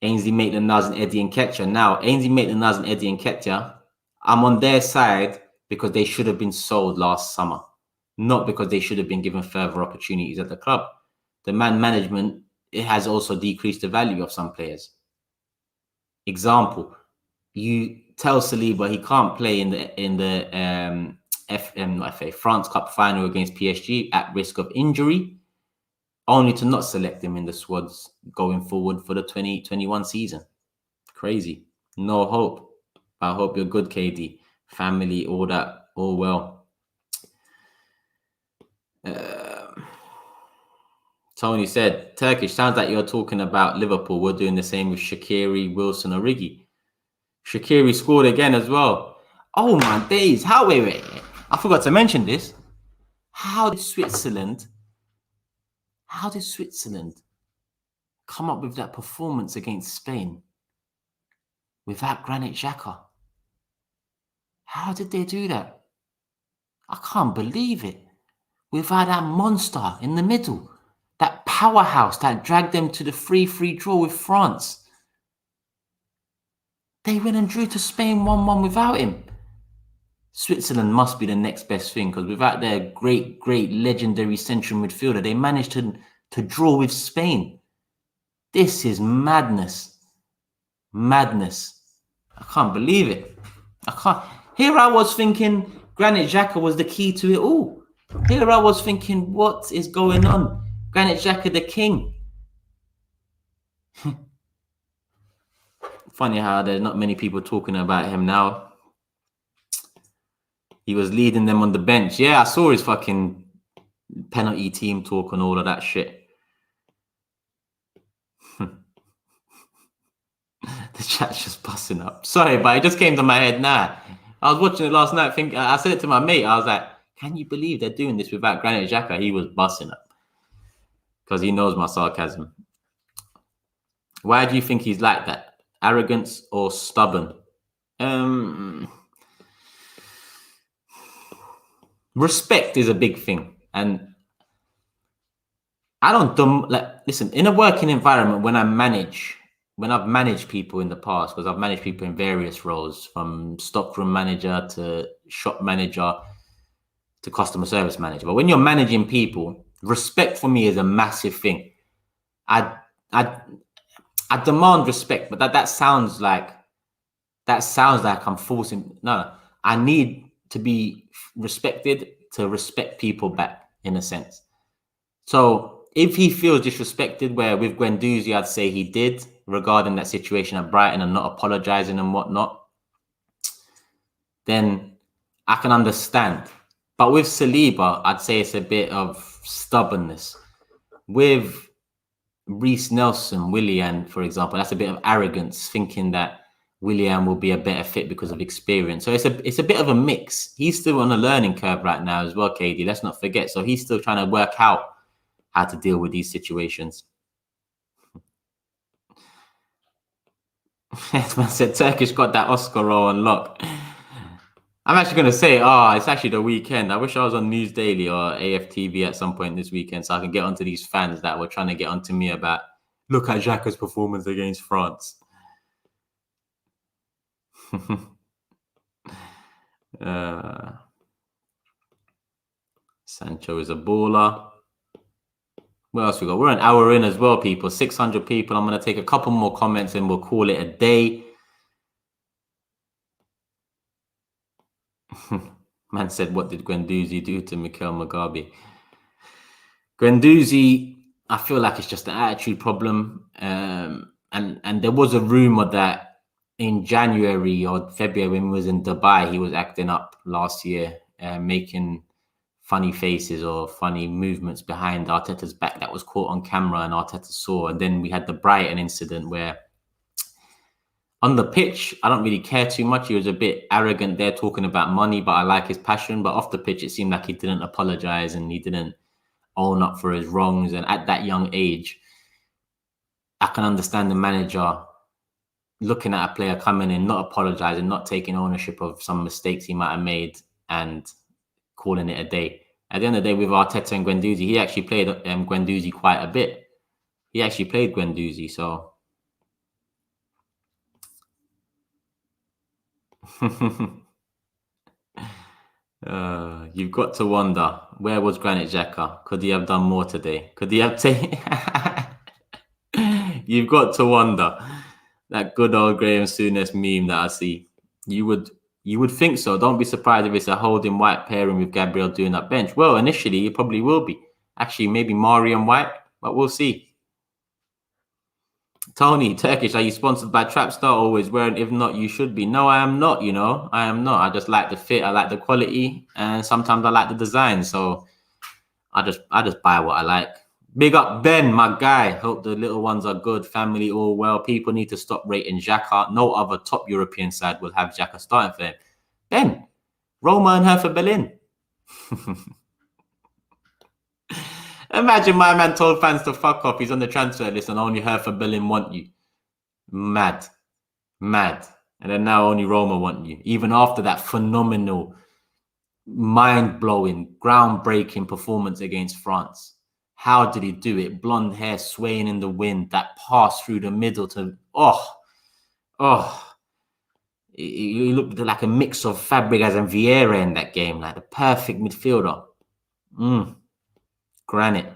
Ainsley Maitland-Niles and Eddie Nketiah. Now, Ainsley Maitland-Niles and Eddie Nketiah, I'm on their side because they should have been sold last summer, not because they should have been given further opportunities at the club. The man management, it has also decreased the value of some players. Example, you tell Saliba he can't play in the France Cup final against PSG at risk of injury, only to not select him in the squads going forward for the 2021 season. Crazy. No hope. I hope you're good, KD. Family, all that, all well. Tony said, Turkish, sounds like you're talking about Liverpool. We're doing the same with Shaqiri, Wilson, Origi. Shaqiri scored again as well. Oh my days. Wait. I forgot to mention this. How did Switzerland come up with that performance against Spain without Granit Xhaka? How did they do that? I can't believe it. Without that monster in the middle, that powerhouse that dragged them to the 3-3 draw with France. They went and drew to Spain 1-1 without him. Switzerland must be the next best thing, because without their great, legendary central midfielder, they managed to draw with Spain. This is madness. Madness. I can't believe it. Here I was thinking Granit Xhaka was the key to it all. Here I was thinking, what is going on? Granit Xhaka, the king. Funny how there's not many people talking about him now. He was leading them on the bench. Yeah, I saw his fucking penalty team talk and all of that shit. The chat's just busting up. Sorry, but it just came to my head now. I was watching it last night. I said it to my mate. I was like, can you believe they're doing this without Granit Xhaka? He was busting up because he knows my sarcasm. Why do you think he's like that? Arrogance or stubborn? Respect is a big thing. And I don't listen, in a working environment, when I've managed people in the past, because I've managed people in various roles, from stockroom manager to shop manager to customer service manager. But when you're managing people, respect for me is a massive thing. I demand respect, but that sounds like I'm forcing. No, I need to be respected to respect people back, in a sense. So if he feels disrespected, where with Guendouzi, I'd say he did, regarding that situation at Brighton and not apologizing and whatnot, then I can understand. But with Saliba, I'd say it's a bit of stubbornness. With Reece Nelson, Willian, for example, that's a bit of arrogance, thinking that Willian will be a better fit because of experience. So it's a bit of a mix. He's still on a learning curve right now as well, KD. Let's not forget. So he's still trying to work out how to deal with these situations. Man said Turkish got that Oscar role on lock. I'm actually going to say, it's actually the weekend. I wish I was on News Daily or AFTV at some point this weekend so I can get onto these fans that were trying to get onto me about, look at Xhaka's performance against France. Sancho is a baller. What else we got? We're an hour in as well, people. 600 people. I'm going to take a couple more comments and we'll call it a day. Man said, what did Guendouzi do to Mikel Mugabe? Guendouzi, I feel like it's just an attitude problem. And there was a rumor that in January or February, when he was in Dubai, he was acting up last year, making funny faces or funny movements behind Arteta's back that was caught on camera and Arteta saw. And then we had the Brighton incident where on the pitch, I don't really care too much. He was a bit arrogant there talking about money, but I like his passion. But off the pitch, it seemed like he didn't apologize and he didn't own up for his wrongs. And at that young age, I can understand the manager looking at a player coming in, not apologizing, not taking ownership of some mistakes he might have made and calling it a day. At the end of the day, with Arteta and Guendouzi, he actually played Guendouzi quite a bit. He actually played Guendouzi, so... You've got to wonder, where was Granit Xhaka? Could he have done more today? Could he have taken... You've got to wonder. That good old Graham Souness meme that I see. You would think so. Don't be surprised if it's a Holding White pairing with Gabriel doing that bench. Well, initially, it probably will be. Actually, maybe Mari and White, but we'll see. Tony, Turkish, are you sponsored by Trapstar? Always wearing, if not, you should be. No, I am not, I am not. I just like the fit, I like the quality, and sometimes I like the design. So I just buy what I like. Big up Ben, my guy. Hope the little ones are good. Family all well. People need to stop rating Xhaka. No other top European side will have Xhaka starting for them. Ben, Roma and Hertha Berlin. Imagine my man told fans to fuck off. He's on the transfer list and only Hertha Berlin want you. Mad. And then now only Roma want you. Even after that phenomenal, mind-blowing, groundbreaking performance against France. How did he do it? Blonde hair swaying in the wind, that pass through the middle to... He looked like a mix of Fabregas and Vieira in that game, like the perfect midfielder. Granite.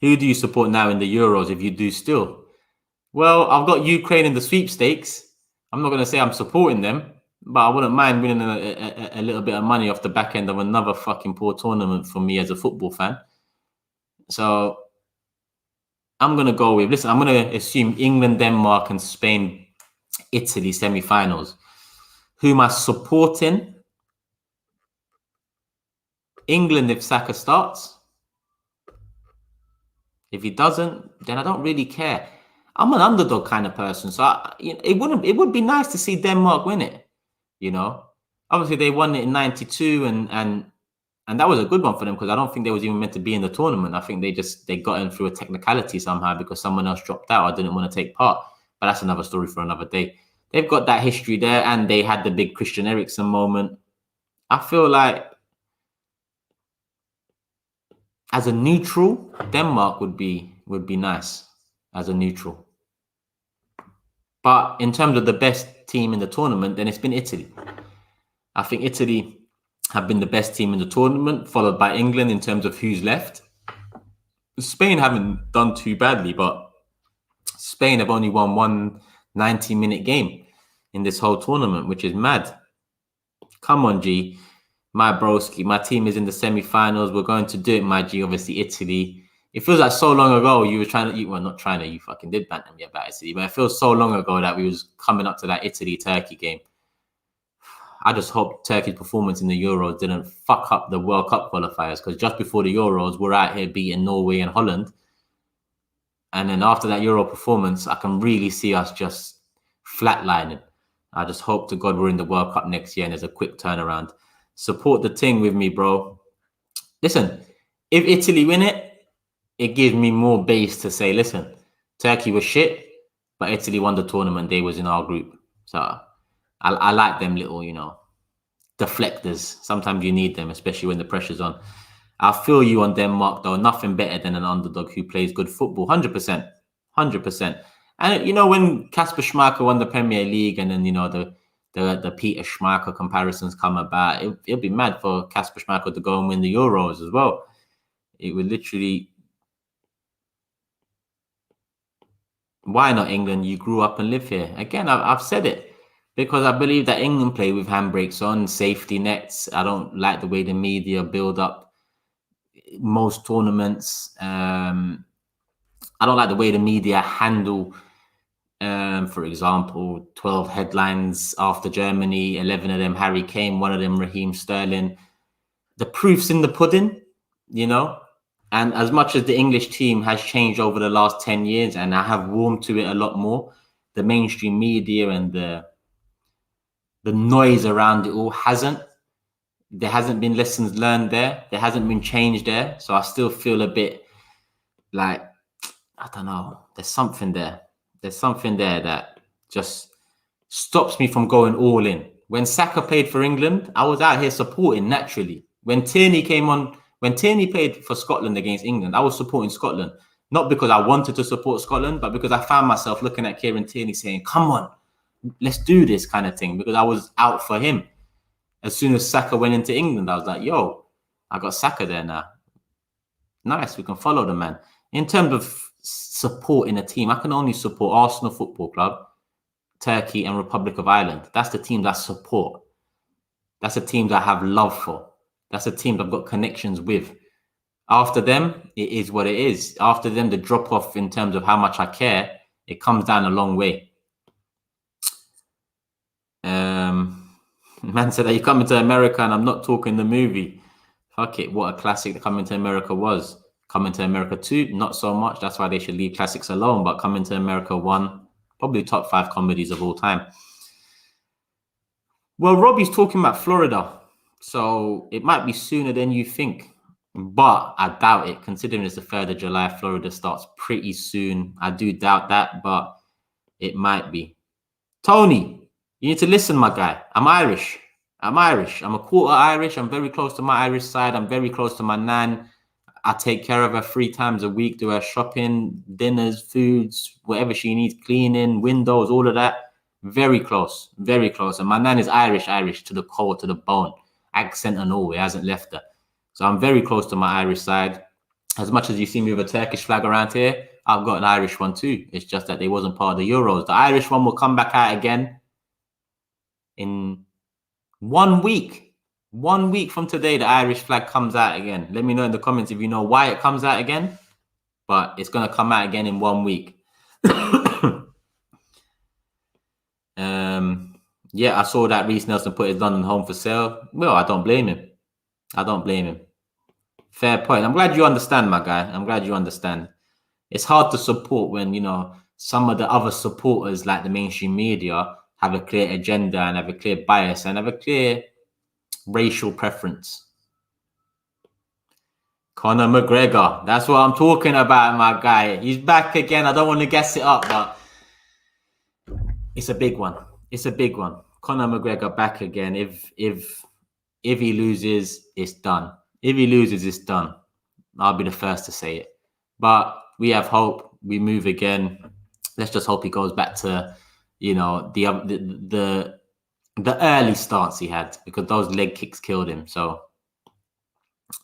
Who do you support now in the Euros, if you do still? Well, I've got Ukraine in the sweepstakes. I'm not going to say I'm supporting them, but I wouldn't mind winning a little bit of money off the back end of another fucking poor tournament for me as a football fan. So I'm going to go with... Listen, I'm going to assume England, Denmark, and Spain, Italy semi-finals. Who am I supporting? England if Saka starts. If he doesn't, then I don't really care. I'm an underdog kind of person, so it would be nice to see Denmark win it. You know, obviously they won it in '92, and that was a good one for them because I don't think they was even meant to be in the tournament. I think they got in through a technicality somehow because someone else dropped out or didn't want to take part. But that's another story for another day. They've got that history there, and they had the big Christian Eriksen moment. I feel like as a neutral, Denmark would be nice as a neutral. But in terms of the best team in the tournament, then it's been Italy. I think Italy have been the best team in the tournament, followed by England in terms of who's left. Spain haven't done too badly, but Spain have only won one 90-minute game in this whole tournament, which is mad. Come on, G. My broski, my team is in the semi-finals. We're going to do it, my G. Obviously, Italy. It feels like so long ago you were trying to... Well, not trying to. You fucking did banter me about Italy. But it feels so long ago that we was coming up to that Italy-Turkey game. I just hope Turkey's performance in the Euros didn't fuck up the World Cup qualifiers, because just before the Euros, we're out here beating Norway and Holland. And then after that Euro performance, I can really see us just flatlining. I just hope to God we're in the World Cup next year and there's a quick turnaround. Support the thing with me, bro. Listen, if Italy win it, it gives me more base to say, listen, Turkey was shit, but Italy won the tournament. They was in our group. So I like them little, deflectors. Sometimes you need them, especially when the pressure's on. I feel you on Denmark, though. Nothing better than an underdog who plays good football. 100%. 100%. And, when Kasper Schmeichel won the Premier League and then, the Peter Schmeichel comparisons come about, it'll be mad for Kasper Schmeichel to go and win the Euros as well. It would literally... Why not England? You grew up and live here. Again, I've said it. Because I believe that England play with handbrakes on, safety nets. I don't like the way the media build up most tournaments. I don't like the way the media handle, for example, 12 headlines after Germany, 11 of them Harry Kane, one of them Raheem Sterling. The proof's in the pudding, And as much as the English team has changed over the last 10 years, and I have warmed to it a lot more, the mainstream media and the noise around it all hasn't. There hasn't been lessons learned there. There hasn't been change there. So I still feel a bit like, I don't know, there's something there. There's something there that just stops me from going all in. When Saka played for England, I was out here supporting naturally. When Tierney played for Scotland against England, I was supporting Scotland. Not because I wanted to support Scotland, but because I found myself looking at Kieran Tierney saying, come on, let's do this kind of thing, because I was out for him. As soon as Saka went into England, I was like, yo, I got Saka there now. Nice, we can follow the man. In terms of supporting a team, I can only support Arsenal Football Club, Turkey and Republic of Ireland. That's the teams I support. That's the teams I have love for. That's the teams I've got connections with. After them, it is what it is. After them, the drop-off in terms of how much I care, it comes down a long way. Man said that you're coming to America and I'm not talking the movie. Fuck it, what a classic that Coming to America was. Coming to America 2, not so much. That's why they should leave classics alone. But Coming to America 1, probably top 5 comedies of all time. Well, Robbie's talking about Florida. So it might be sooner than you think. But I doubt it, considering it's the 3rd of July. Florida starts pretty soon. I do doubt that, but it might be. Tony, you need to listen, my guy. I'm Irish. I'm a quarter Irish. I'm very close to my Irish side. I'm very close to my nan. I take care of her 3 times a week, do her shopping, dinners, foods, whatever she needs, cleaning, windows, all of that. Very close, very close. And my nan is Irish to the core, to the bone. Accent and all, it hasn't left her. So I'm very close to my Irish side. As much as you see me with a Turkish flag around here, I've got an Irish one too. It's just that they wasn't part of the Euros. The Irish one will come back out again in 1 week. 1 week from today, the Irish flag comes out again. Let me know in the comments if you know why it comes out again. But it's going to come out again in 1 week. Yeah, I saw that Reece Nelson put his London home for sale. Well, I don't blame him. Fair point. I'm glad you understand, my guy. I'm glad you understand. It's hard to support when, some of the other supporters, like the mainstream media, have a clear agenda and have a clear bias and have a clear racial preference. Conor McGregor, that's what I'm talking about, my guy. He's back again. I don't want to guess it up, but it's a big one. It's a big one. Conor McGregor back again. If he loses, it's done. If he loses, it's done. I'll be the first to say it. But we have hope. We move again. Let's just hope he goes back to, you know, the early stance he had, because those leg kicks killed him. So,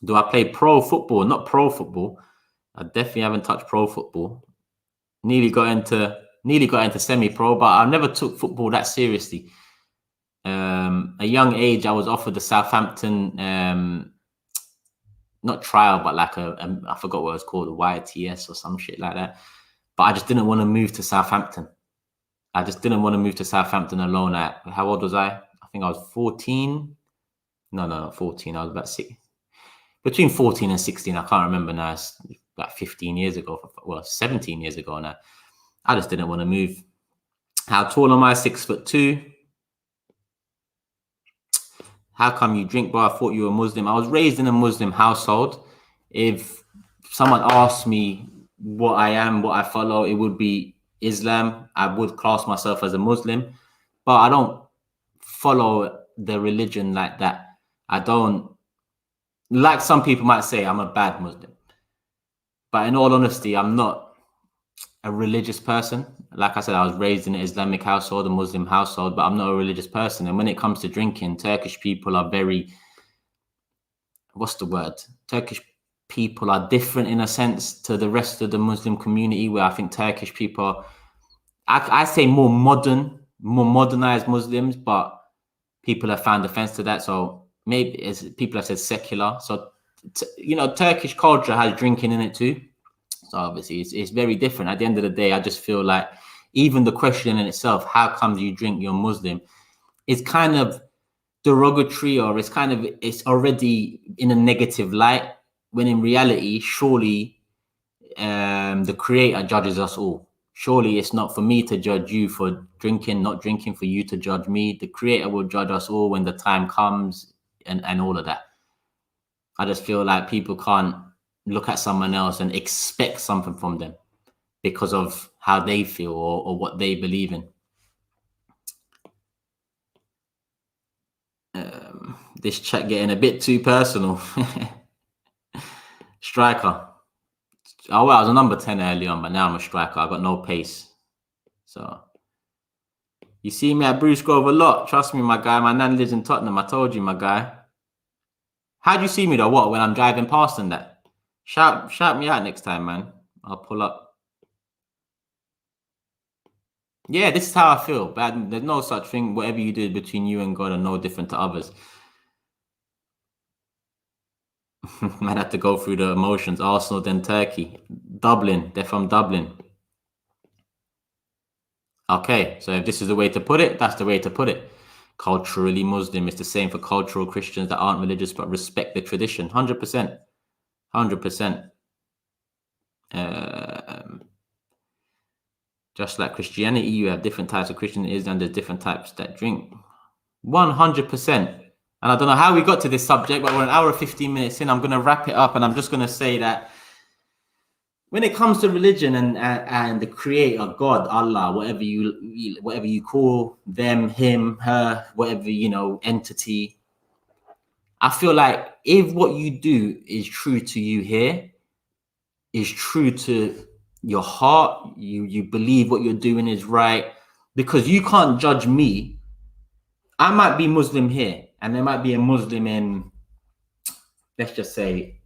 do I play pro football? Not pro football. I definitely haven't touched pro football. Nearly got into semi-pro, but I never took football that seriously. A young age, I was offered the Southampton, not trial, but like I forgot what it was called, a YTS or some shit like that. But I just didn't want to move to Southampton. I just didn't want to move to Southampton alone. At how old was I? I think I was 14. No, not 14. I was about 6. Between 14 and 16. I can't remember now. It's about 15 years ago. Well, 17 years ago now. I just didn't want to move. How tall am I? 6'2". How come you drink, bro? I thought you were Muslim. I was raised in a Muslim household. If someone asked me what I am, what I follow, it would be Islam. I would class myself as a Muslim, but I don't follow the religion like that. I don't, like some people might say, I'm a bad Muslim. But in all honesty, I'm not a religious person. Like I said, I was raised in an Islamic household, a Muslim household, but I'm not a religious person. And when it comes to drinking, Turkish people are very, what's the word? Turkish people are different in a sense to the rest of the Muslim community, where I think Turkish people, I say more modernized Muslims, but people have found offense to that. So maybe as people have said secular. So, you know, Turkish culture has drinking in it too. So obviously it's very different. At the end of the day, I just feel like even the question in itself, how come you drink, you're Muslim, is kind of derogatory, or it's already in a negative light, when in reality, surely the Creator judges us all. Surely it's not for me to judge you for drinking, not drinking, for you to judge me. The Creator will judge us all when the time comes, and all of that. I just feel like people can't look at someone else and expect something from them because of how they feel or what they believe in. This chat getting a bit too personal. Striker. Oh, well, I was a number 10 early on, but now I'm a striker. I got no pace. So, you see me at Bruce Grove a lot. Trust me, my guy. My nan lives in Tottenham. I told you, my guy. How do you see me though? What, when I'm driving past and that? Shout me out next time, man. I'll pull up. Yeah, this is how I feel. But there's no such thing. Whatever you do between you and God are no different to others. Might have to go through the emotions. Arsenal, then Turkey. Dublin. They're from Dublin. Okay, so if this is the way to put it, that's the way to put it. Culturally Muslim. It's the same for cultural Christians that aren't religious but respect the tradition. 100%. 100%. Just like Christianity, you have different types of Christianism, and there's different types that drink. 100%. And I don't know how we got to this subject, but we're an hour 15 minutes in. I'm going to wrap it up, and I'm just going to say that when it comes to religion and the Creator, God, Allah, whatever you call them, him, her, whatever, you know, entity, I feel like if what you do is true to you here, is true to your heart, you believe what you're doing is right, because you can't judge me. I might be Muslim here, and there might be a Muslim in, let's just say,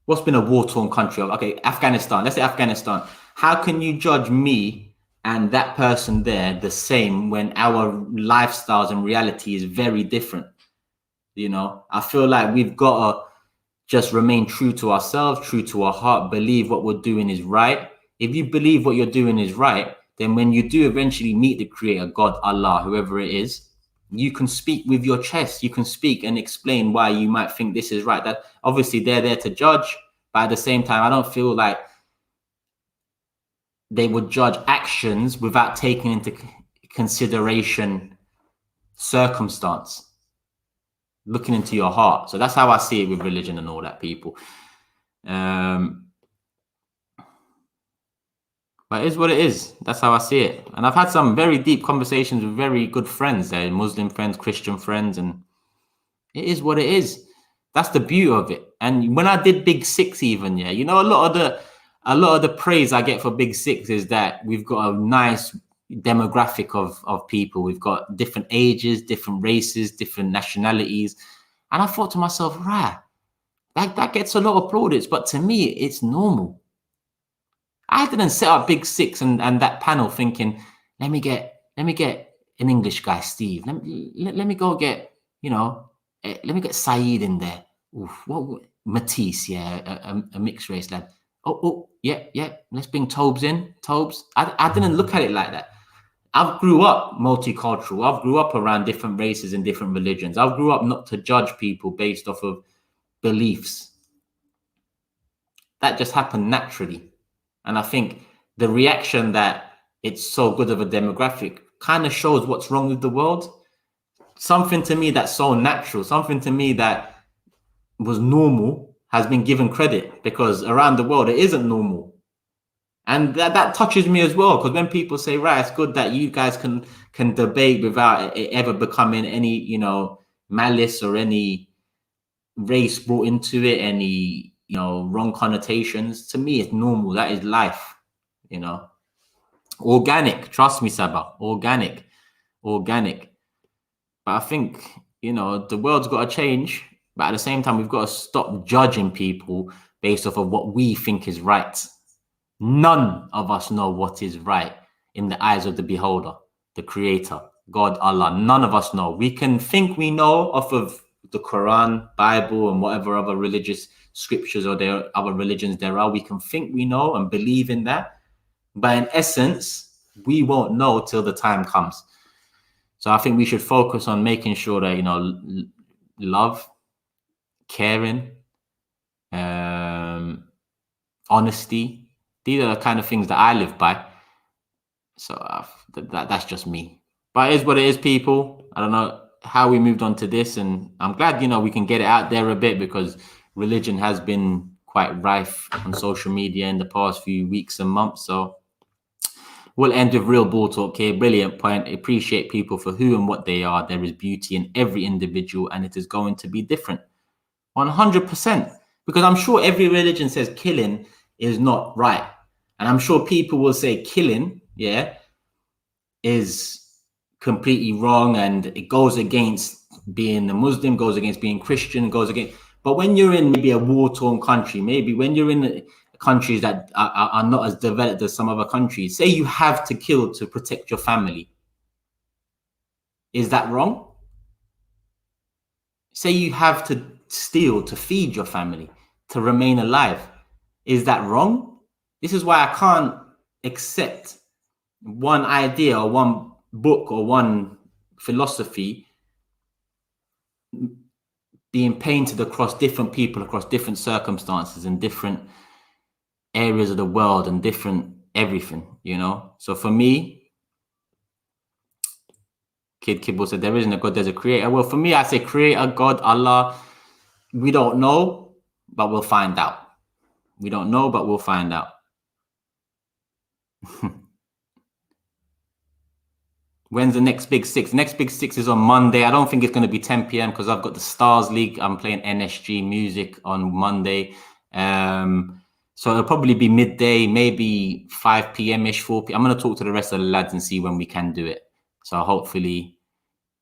what's been a war-torn country? Okay, Afghanistan. Let's say Afghanistan. How can you judge me and that person there the same when our lifestyles and reality is very different? You know, I feel like we've got to just remain true to ourselves, true to our heart, believe what we're doing is right. If you believe what you're doing is right, then when you do eventually meet the Creator, God, Allah, whoever it is, you can speak with your chest. You can speak and explain why you might think this is right. That obviously they're there to judge, but at the same time, I don't feel like they would judge actions without taking into consideration circumstance, looking into your heart. So that's how I see it with religion and all that, people. But it is what it is. That's how I see it. And I've had some very deep conversations with very good friends there, Muslim friends, Christian friends, and it is what it is. That's the beauty of it. And when I did Big Six, even, yeah, you know, a lot of the praise I get for Big Six is that we've got a nice demographic of people. We've got different ages, different races, different nationalities. And I thought to myself, right, that gets a lot of plaudits, but to me, it's normal. I didn't set up Big Six and that panel thinking, let me get an English guy, Steve. Let me go get, you know, let me get Saeed in there. Oof, what Matisse, yeah, a mixed race lad. Yeah. Let's bring Tobes in. Tobes. I didn't look at it like that. I've grew up multicultural. I've grew up around different races and different religions. I've grew up not to judge people based off of beliefs. That just happened naturally. And I think the reaction that it's so good of a demographic kind of shows what's wrong with the world. Something to me that's so natural, something to me that was normal has been given credit, because around the world it isn't normal. And that touches me as well, because when people say, right, it's good that you guys can debate without it ever becoming any, you know, malice or any race brought into it, any, you know, wrong connotations. To me, it's normal. That is life, you know. Organic, trust me, Saba. Organic. But I think, you know, the world's got to change. But at the same time, we've got to stop judging people based off of what we think is right. None of us know what is right in the eyes of the beholder, the creator, God, Allah. None of us know. We can think we know off of the Quran, Bible, and whatever other religious scriptures or other religions there are. We can think we know and believe in that. But in essence, we won't know till the time comes. So I think we should focus on making sure that, you know, love, caring, honesty, these are the kind of things that I live by. So that's just me. But it is what it is, people. I don't know how we moved on to this, and I'm glad, you know, we can get it out there a bit, because religion has been quite rife on social media in the past few weeks and months. So we'll end with real ball talk here. Brilliant point. Appreciate people for who and what they are. There is beauty in every individual, and it is going to be different. 100%. Because I'm sure every religion says killing is not right. And I'm sure people will say killing, yeah, is completely wrong, and it goes against being a Muslim, goes against being Christian, goes against. But when you're in maybe a war-torn country, maybe when you're in countries that are not as developed as some other countries, say you have to kill to protect your family, is that wrong? Say you have to steal to feed your family, to remain alive, is that wrong? This is why I can't accept one idea or one book or one philosophy being painted across different people, across different circumstances and different areas of the world and different everything, you know? So for me, Kid Kibble said, there isn't a God, there's a creator. Well, for me, I say creator, God, Allah. We don't know, but we'll find out. We don't know, but we'll find out. When's the next Big Six? Next Big Six is on Monday. I don't think it's going to be 10 p.m. because I've got the STARZ League. I'm playing NSG music on Monday. So it'll probably be midday, maybe 5 p.m.-ish, 4 p.m. I'm going to talk to the rest of the lads and see when we can do it. So hopefully,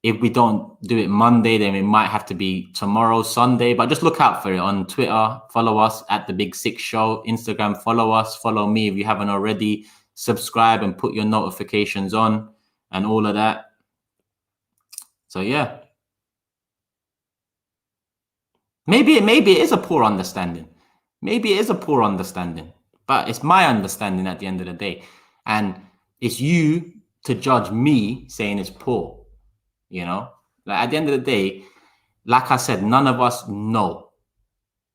if we don't do it Monday, then it might have to be tomorrow, Sunday. But just look out for it on Twitter. Follow us at The Big Six Show. Instagram, follow us. Follow me if you haven't already. Subscribe and put your notifications on and all of that. So, yeah. Maybe it is a poor understanding. Maybe it is a poor understanding. But it's my understanding at the end of the day. And it's you to judge me saying it's poor. You know, like at the end of the day, like I said, none of us know.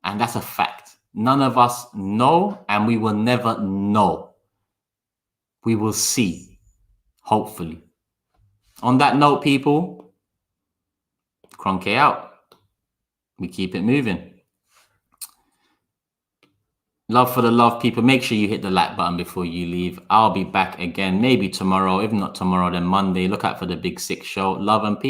And that's a fact. None of us know, and we will never know. We will see, hopefully. On that note, people, Kroenke out. We keep it moving. Love for the love, people. Make sure you hit the like button before you leave. I'll be back again, maybe tomorrow. If not tomorrow, then Monday. Look out for the Big Six show. Love and peace.